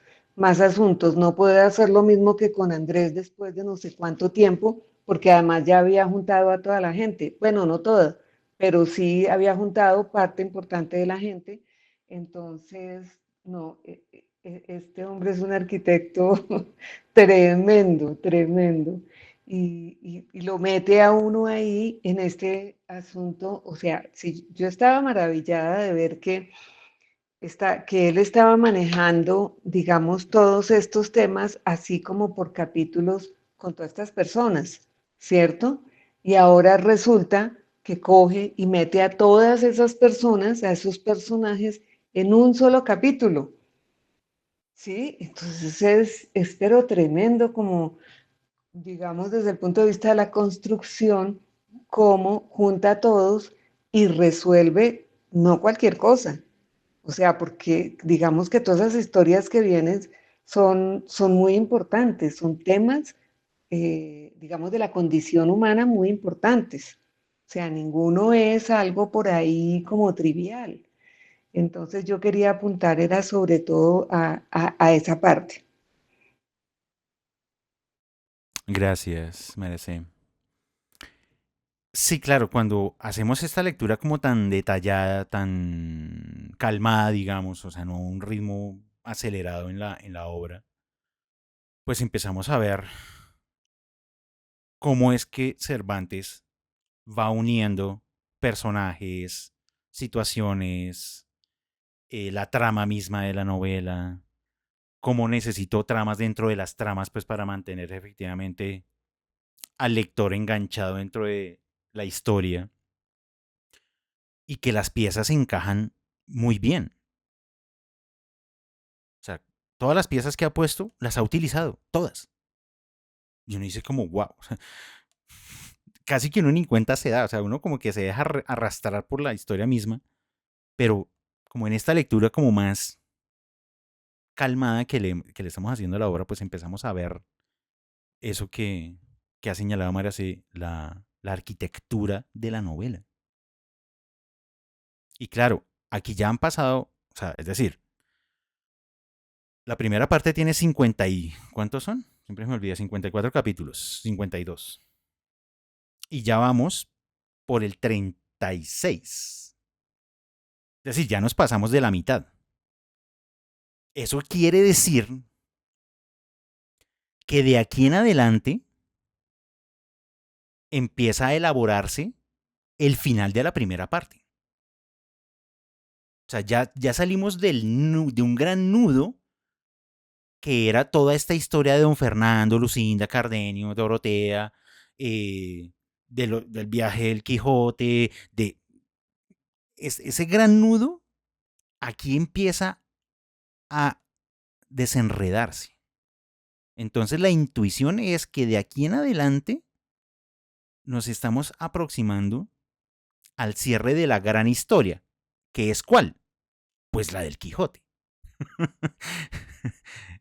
asuntos. No puede hacer lo mismo que con Andrés después de no sé cuánto tiempo, porque además ya había juntado a toda la gente. Bueno, no toda, pero sí había juntado parte importante de la gente. Entonces, no, este hombre es un arquitecto tremendo, tremendo. Y lo mete a uno ahí en este asunto. O sea, si yo estaba maravillada de ver que él estaba manejando, digamos, todos estos temas, así como por capítulos con todas estas personas, ¿cierto? Y ahora resulta que coge y mete a todas esas personas, a esos personajes, en un solo capítulo, ¿sí? Entonces es pero tremendo como, digamos, desde el punto de vista de la construcción, cómo junta a todos y resuelve no cualquier cosa. O sea, porque digamos que todas esas historias que vienen son muy importantes, son temas, digamos, de la condición humana muy importantes. O sea, ninguno es algo por ahí como trivial. Entonces yo quería apuntar, era sobre todo a esa parte. Gracias, merece. Sí, claro, cuando hacemos esta lectura como tan detallada, tan calmada, digamos, o sea, no un ritmo acelerado en la obra, pues empezamos a ver cómo es que Cervantes va uniendo personajes, situaciones, la trama misma de la novela, cómo necesitó tramas dentro de las tramas, pues para mantener efectivamente al lector enganchado dentro de la historia y que las piezas encajan muy bien. O sea, todas las piezas que ha puesto las ha utilizado, todas. Y uno dice como, wow, casi que uno ni cuenta se da, o sea, uno como que se deja arrastrar por la historia misma, pero como en esta lectura como más calmada que le estamos haciendo a la obra, pues empezamos a ver eso que ha señalado María C., la arquitectura de la novela. Y claro, aquí ya han pasado, o sea, es decir, la primera parte tiene 50 y... ¿Cuántos son? Siempre me olvida, 54 capítulos, 52. Y ya vamos por el 36. Es decir, ya nos pasamos de la mitad. Eso quiere decir que de aquí en adelante empieza a elaborarse el final de la primera parte. O sea, ya salimos de un gran nudo que era toda esta historia de don Fernando, Lucinda, Cardenio, Dorotea, del viaje del Quijote, ese gran nudo, aquí empieza a desenredarse. Entonces la intuición es que de aquí en adelante nos estamos aproximando al cierre de la gran historia, que es ¿cuál? Pues la del Quijote.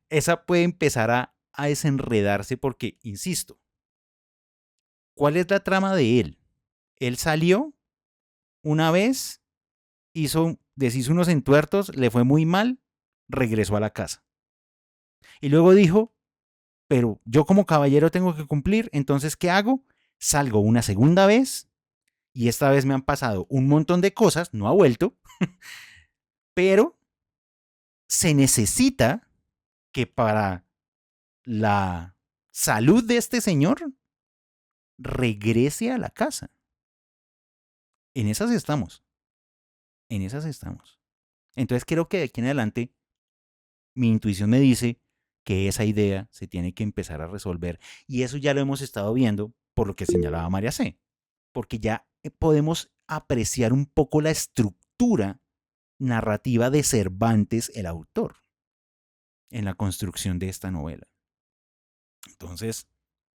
Esa puede empezar a desenredarse porque, insisto, ¿cuál es la trama de él? Él salió una vez, deshizo unos entuertos, le fue muy mal, regresó a la casa. Y luego dijo, pero yo como caballero tengo que cumplir, entonces ¿qué hago? Salgo una segunda vez y esta vez me han pasado un montón de cosas, no ha vuelto, pero se necesita que para la salud de este señor regrese a la casa. En esas estamos. En esas estamos. Entonces creo que de aquí en adelante mi intuición me dice que esa idea se tiene que empezar a resolver. Y eso ya lo hemos estado viendo por lo que señalaba María C. Porque ya podemos apreciar un poco la estructura narrativa de Cervantes, el autor, en la construcción de esta novela. Entonces,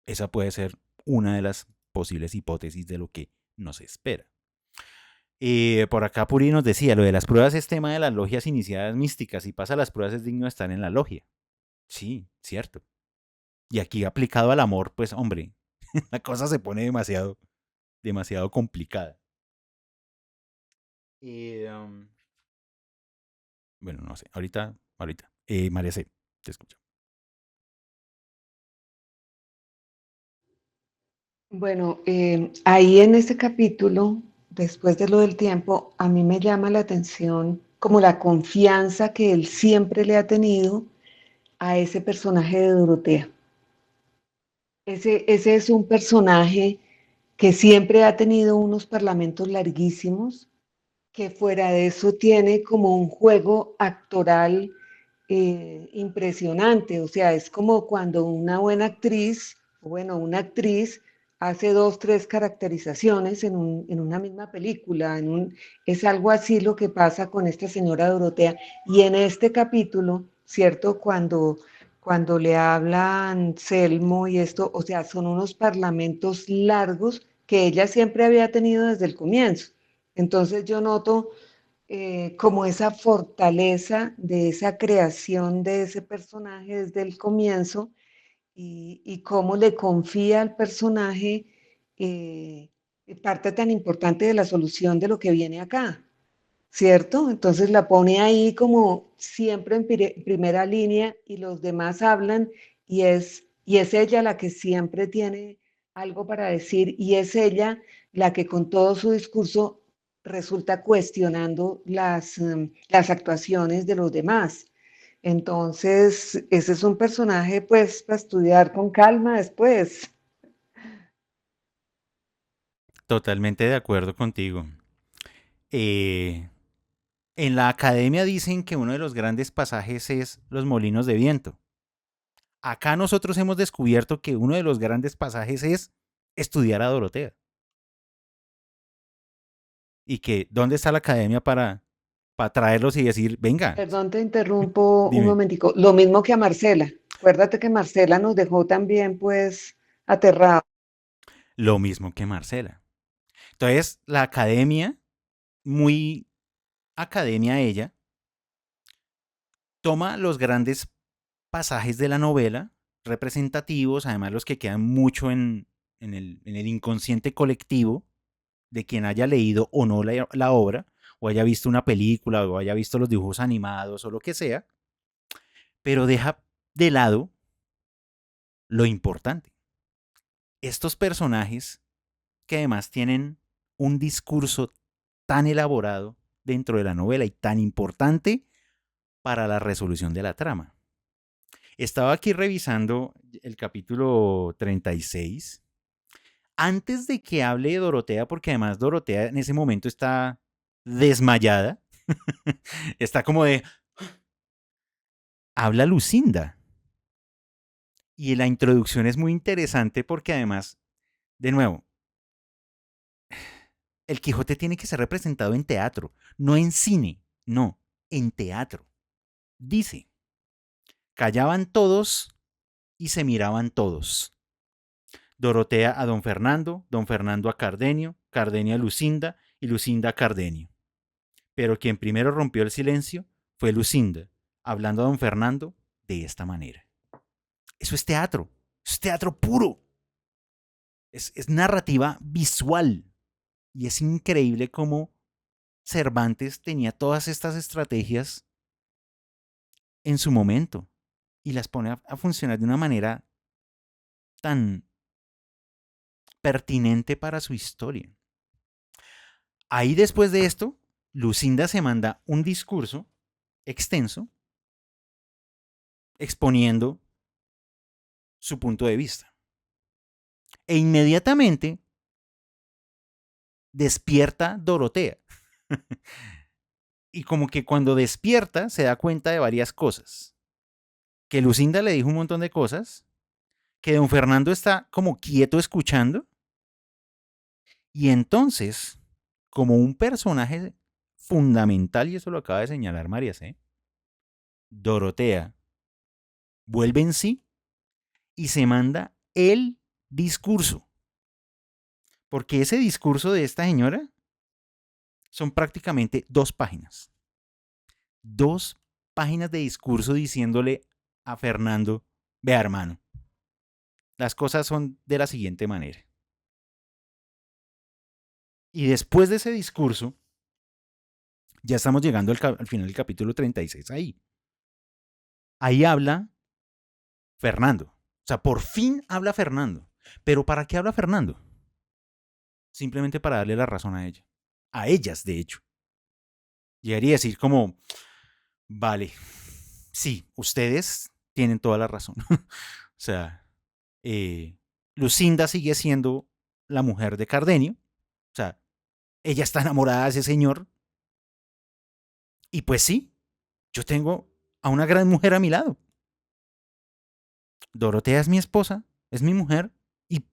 esa puede ser una de las posibles hipótesis de lo que nos espera. Por acá Puri nos decía, lo de las pruebas es tema de las logias iniciadas místicas. Si pasa las pruebas es digno de estar en la logia. Sí, cierto. Y aquí aplicado al amor, pues hombre, la cosa se pone demasiado, demasiado complicada. Bueno, no sé, ahorita. María C., te escucho. Bueno, ahí en este capítulo, después de lo del tiempo, a mí me llama la atención como la confianza que él siempre le ha tenido a ese personaje de Dorotea. Ese es un personaje que siempre ha tenido unos parlamentos larguísimos, que fuera de eso tiene como un juego actoral impresionante. O sea, es como cuando una buena actriz, o bueno, una actriz hace dos, tres caracterizaciones en una misma película. Es algo así lo que pasa con esta señora Dorotea. Y en este capítulo, ¿cierto? Cuando le hablan Selmo y esto, o sea, son unos parlamentos largos que ella siempre había tenido desde el comienzo. Entonces yo noto como esa fortaleza de esa creación de ese personaje desde el comienzo y cómo le confía al personaje eh, parte tan importante de la solución de lo que viene acá, ¿cierto? Entonces la pone ahí como siempre en primera línea y los demás hablan y es y es ella la que siempre tiene algo para decir y es ella la que con todo su discurso resulta cuestionando las actuaciones de los demás. Entonces, ese es un personaje pues para estudiar con calma después. Totalmente de acuerdo contigo. Eh, en la academia dicen que uno de los grandes pasajes es los molinos de viento. Acá nosotros hemos descubierto que uno de los grandes pasajes es estudiar a Dorotea. Y que, ¿dónde está la academia para traerlos y decir, venga, Perdón, te interrumpo un dime, momentico. Lo mismo que a Marcela. Acuérdate que Marcela nos dejó también pues aterrados. lo mismo que Marcela? Entonces, la academia, muy academia ella, toma los grandes pasajes de la novela, representativos, además los que quedan mucho en el inconsciente colectivo de quien haya leído o no la obra, o haya visto una película, o haya visto los dibujos animados, o lo que sea, pero deja de lado lo importante. Estos personajes que además tienen un discurso tan elaborado dentro de la novela y tan importante para la resolución de la trama. Estaba aquí revisando el capítulo 36. Antes de que hable de Dorotea, porque además Dorotea en ese momento está desmayada, está como de, habla Lucinda. Y la introducción es muy interesante porque además, de nuevo, el Quijote tiene que ser representado en teatro, no en cine, no, en teatro. Dice, callaban todos y se miraban todos. Dorotea a don Fernando a Cardenio, Cardenio a Lucinda y Lucinda a Cardenio. Pero quien primero rompió el silencio fue Lucinda, hablando a don Fernando de esta manera. Eso es teatro puro, es narrativa visual. Y es increíble cómo Cervantes tenía todas estas estrategias en su momento y las pone a funcionar de una manera tan pertinente para su historia. Ahí después de esto, Lucinda se manda un discurso extenso exponiendo su punto de vista. E inmediatamente despierta Dorotea. Y como que cuando despierta se da cuenta de varias cosas. Que Lucinda le dijo un montón de cosas, que don Fernando está como quieto escuchando, y entonces, como un personaje fundamental, y eso lo acaba de señalar María C., Dorotea vuelve en sí y se manda el discurso. Porque ese discurso de esta señora son prácticamente 2 páginas. 2 páginas de discurso diciéndole a Fernando, vea hermano, las cosas son de la siguiente manera. Y después de ese discurso, ya estamos llegando al final del capítulo 36 ahí. Ahí habla Fernando. O sea, por fin habla Fernando. ¿Pero para qué habla Fernando? Simplemente para darle la razón a ella. A ellas, de hecho. Llegaría a decir como, vale, sí, ustedes tienen toda la razón. O sea, Lucinda sigue siendo la mujer de Cardenio. O sea, ella está enamorada de ese señor. Y pues sí, yo tengo a una gran mujer a mi lado. Dorotea es mi esposa, es mi mujer. Y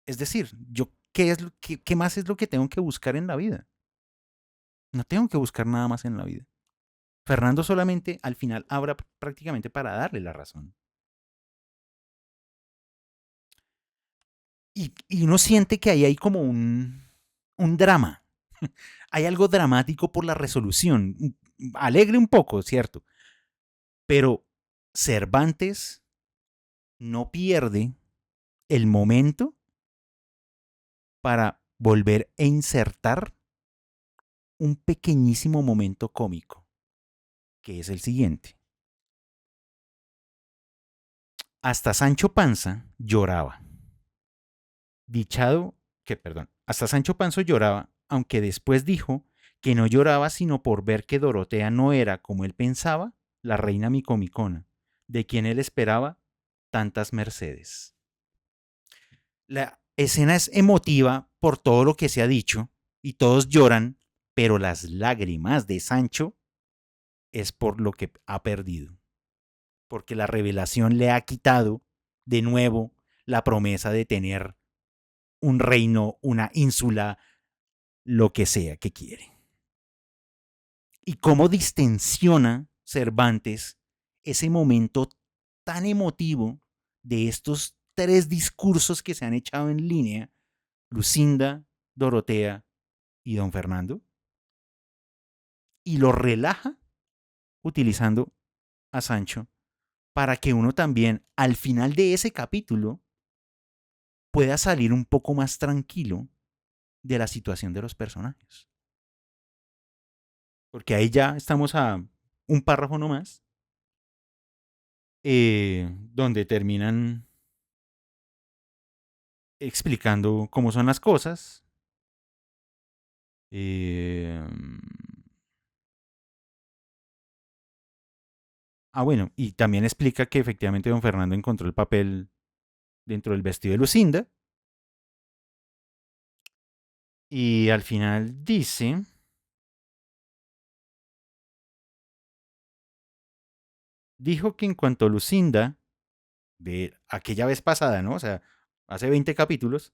es decir, yo, ¿qué más es lo que tengo que buscar en la vida? No tengo que buscar nada más en la vida. Fernando solamente al final habla prácticamente para darle la razón. Y uno siente que ahí hay como un drama. Hay algo dramático por la resolución. Alegre un poco, ¿cierto? Pero Cervantes no pierde el momento para volver a insertar un pequeñísimo momento cómico, que es el siguiente. Hasta Sancho Panza lloraba. Hasta Sancho Panza lloraba, aunque después dijo que no lloraba sino por ver que Dorotea no era, como él pensaba, la reina micomicona, de quien él esperaba tantas mercedes. La escena es emotiva por todo lo que se ha dicho y todos lloran, pero las lágrimas de Sancho es por lo que ha perdido, porque la revelación le ha quitado de nuevo la promesa de tener un reino, una ínsula, lo que sea que quiere. Y cómo distensiona Cervantes ese momento tan emotivo de estos 3 discursos que se han echado en línea, Lucinda, Dorotea y don Fernando, y lo relaja utilizando a Sancho para que uno también al final de ese capítulo pueda salir un poco más tranquilo de la situación de los personajes. Porque ahí ya estamos a un párrafo nomás, donde terminan explicando cómo son las cosas. Bueno, y también explica que efectivamente don Fernando encontró el papel dentro del vestido de Lucinda. Y al final dice dijo que en cuanto a Lucinda, de aquella vez pasada, ¿no? O sea, hace 20 capítulos,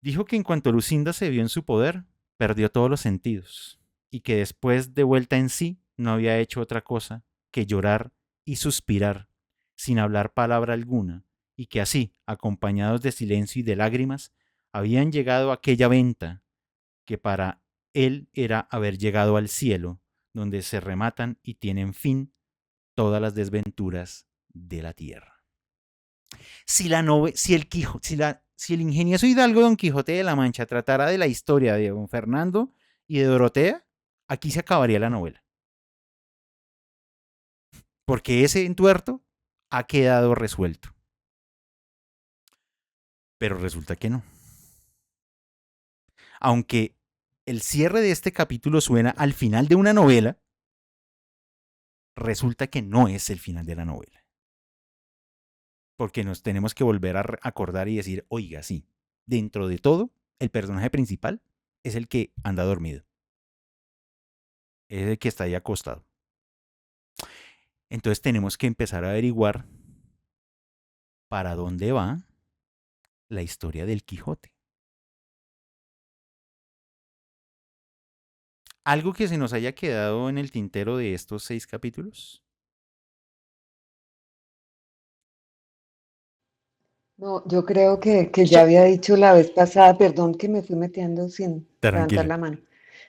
dijo que en cuanto Lucinda se vio en su poder, perdió todos los sentidos y que después de vuelta en sí no había hecho otra cosa que llorar y suspirar sin hablar palabra alguna y que así, acompañados de silencio y de lágrimas, habían llegado a aquella venta que para él era haber llegado al cielo, donde se rematan y tienen fin todas las desventuras de la tierra. Si el ingenioso hidalgo Don Quijote de la Mancha tratara de la historia de don Fernando y de Dorotea, aquí se acabaría la novela. Porque ese entuerto ha quedado resuelto. Pero resulta que no. Aunque el cierre de este capítulo suena al final de una novela, resulta que no es el final de la novela. Porque nos tenemos que volver a acordar y decir, oiga, sí, dentro de todo, el personaje principal es el que anda dormido. Es el que está ahí acostado. Entonces tenemos que empezar a averiguar para dónde va la historia del Quijote. ¿Algo que se nos haya quedado en el tintero de estos 6 capítulos? No, yo creo que ya había dicho la vez pasada, perdón que me fui metiendo sin levantar Tranquila. la mano.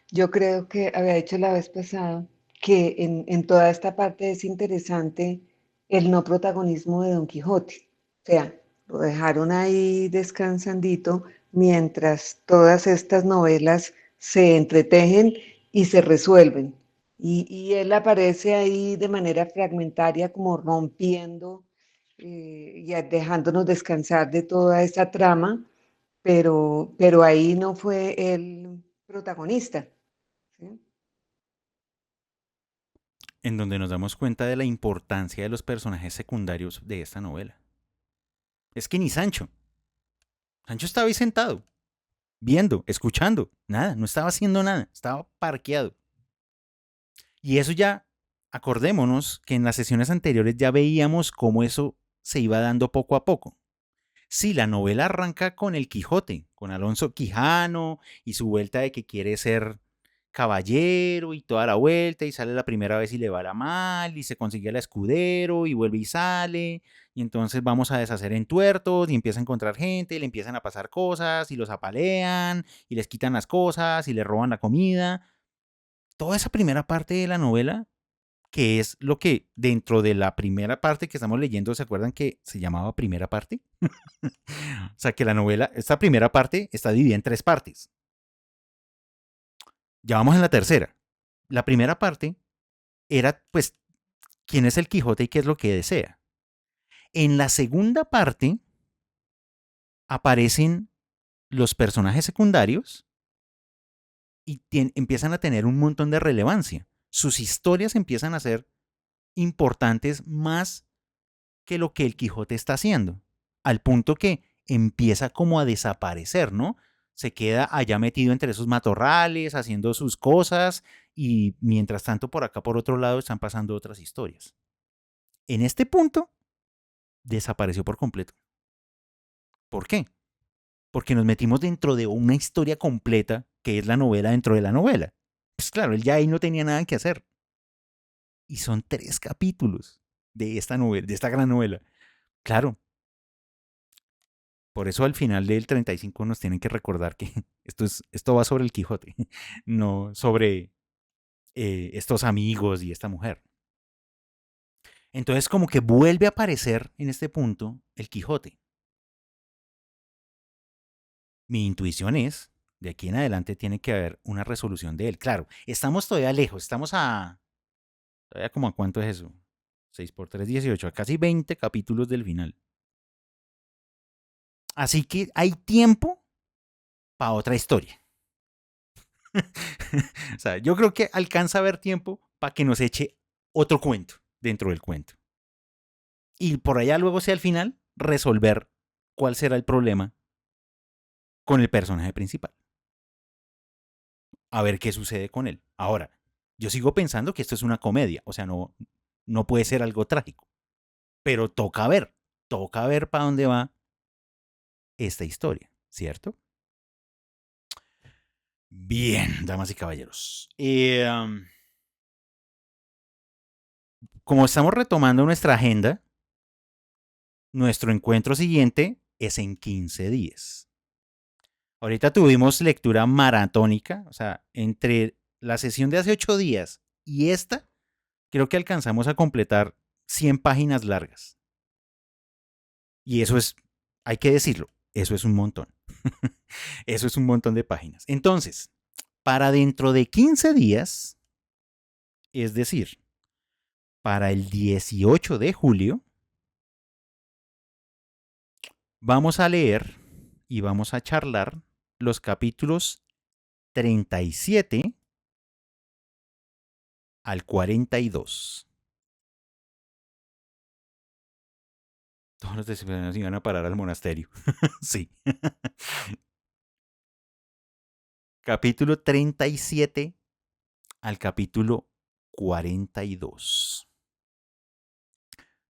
Yo creo que había dicho la vez pasada que en toda esta parte es interesante el no protagonismo de Don Quijote. O sea, lo dejaron ahí descansandito mientras todas estas novelas se entretejen y se resuelven. Y él aparece ahí de manera fragmentaria, como rompiendo y dejándonos descansar de toda esta trama, pero ahí no fue el protagonista. ¿Sí? En donde nos damos cuenta de la importancia de los personajes secundarios de esta novela. Es que ni Sancho. Sancho estaba ahí sentado, viendo, escuchando, nada, no estaba haciendo nada, estaba parqueado. Y eso ya, acordémonos que en las sesiones anteriores ya veíamos cómo eso se iba dando poco a poco. Sí, la novela arranca con el Quijote, con Alonso Quijano y su vuelta de que quiere ser caballero y toda la vuelta y sale la primera vez y le va la mal y se consigue el escudero y vuelve y sale y entonces vamos a deshacer entuertos y empieza a encontrar gente y le empiezan a pasar cosas y los apalean y les quitan las cosas y les roban la comida. Toda esa primera parte de la novela, que es lo que dentro de la primera parte que estamos leyendo, ¿se acuerdan que se llamaba primera parte? O sea que la novela, esta primera parte está dividida en 3 partes. Ya vamos en la tercera. La primera parte era, pues, quién es el Quijote y qué es lo que desea. En la segunda parte aparecen los personajes secundarios y empiezan a tener un montón de relevancia. Sus historias empiezan a ser importantes más que lo que el Quijote está haciendo, al punto que empieza como a desaparecer, ¿no? Se queda allá metido entre esos matorrales, haciendo sus cosas, y mientras tanto por acá, por otro lado, están pasando otras historias. En este punto, desapareció por completo. ¿Por qué? Porque nos metimos dentro de una historia completa, que es la novela dentro de la novela. Pues claro, él ya ahí no tenía nada que hacer. Y son 3 capítulos de esta novela, de esta gran novela. Claro. Por eso al final del 35 nos tienen que recordar que esto va sobre el Quijote, no sobre estos amigos y esta mujer. Entonces como que vuelve a aparecer en este punto el Quijote. Mi intuición es, de aquí en adelante tiene que haber una resolución de él. Claro, estamos todavía lejos, estamos todavía como a cuánto es eso, 6 por 3, 18, a casi 20 capítulos del final. Así que hay tiempo para otra historia. O sea, yo creo que alcanza a haber tiempo para que nos eche otro cuento dentro del cuento. Y por allá luego sea al final resolver cuál será el problema con el personaje principal. A ver qué sucede con él. Ahora, yo sigo pensando que esto es una comedia, o sea, no puede ser algo trágico. Pero toca ver para dónde va esta historia, ¿cierto? Bien, damas y caballeros. Como estamos retomando nuestra agenda, nuestro encuentro siguiente es en 15 días. Ahorita tuvimos lectura maratónica, o sea, entre la sesión de hace 8 días y esta, creo que alcanzamos a completar 100 páginas largas. Y eso es, hay que decirlo, eso es un montón. Eso es un montón de páginas. Entonces, para dentro de 15 días, es decir, para el 18 de julio, vamos a leer y vamos a charlar los capítulos 37 al 42. Todos los disciplinarios iban a parar al monasterio. Sí. Capítulo 37 al capítulo 42.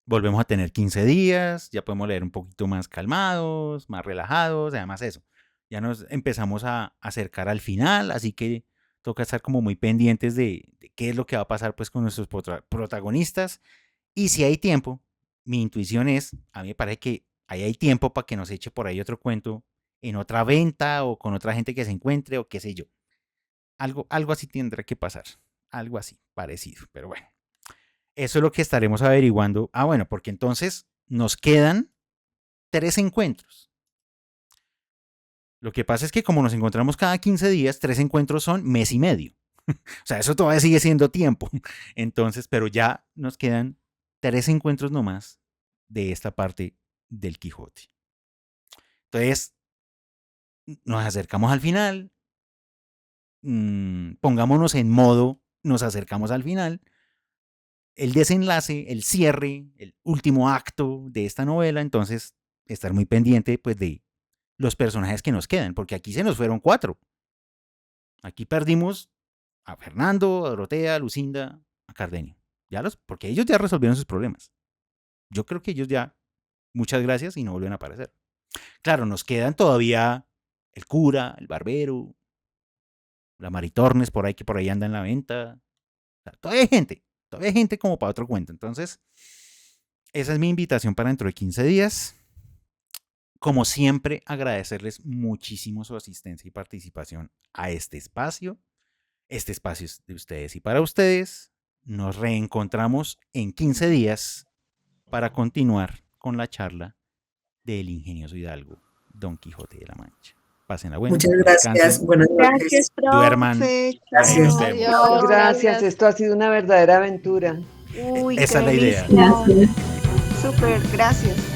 Volvemos a tener 15 días, ya podemos leer un poquito más calmados, más relajados, además eso. Ya nos empezamos a acercar al final, así que toca estar como muy pendientes de qué es lo que va a pasar pues con nuestros protagonistas. Y si hay tiempo, mi intuición es, a mí me parece que ahí hay tiempo para que nos eche por ahí otro cuento en otra venta o con otra gente que se encuentre o qué sé yo. Algo así tendrá que pasar, algo así, parecido, pero bueno. Eso es lo que estaremos averiguando. Ah, bueno, porque entonces nos quedan 3 encuentros. Lo que pasa es que como nos encontramos cada 15 días, 3 encuentros son mes y medio. O sea, eso todavía sigue siendo tiempo. Entonces, pero ya nos quedan 3 encuentros nomás de esta parte del Quijote. Entonces, nos acercamos al final. Pongámonos en modo, nos acercamos al final. El desenlace, el cierre, el último acto de esta novela, entonces estar muy pendiente pues de los personajes que nos quedan, porque aquí se nos fueron 4. Aquí perdimos a Fernando, a Dorotea, a Lucinda, a Cardenio. Porque ellos ya resolvieron sus problemas. Yo creo que ellos ya, muchas gracias y no vuelven a aparecer. Claro, nos quedan todavía el cura, el barbero, la Maritornes por ahí que por ahí anda en la venta. O sea, todavía hay gente como para otro cuento. Entonces, esa es mi invitación para dentro de 15 días. Como siempre, agradecerles muchísimo su asistencia y participación a este espacio. Este espacio es de ustedes y para ustedes. Nos reencontramos en 15 días para continuar con la charla del ingenioso hidalgo Don Quijote de la Mancha. Pásenla buena. Muchas gracias. Descansen, Buenas noches. Gracias, duerman. profe. Gracias. Nos vemos. Adiós. Muchas gracias, esto ha sido una verdadera aventura. Uy, Esa qué es la idea. delicia. Gracias. Súper, gracias.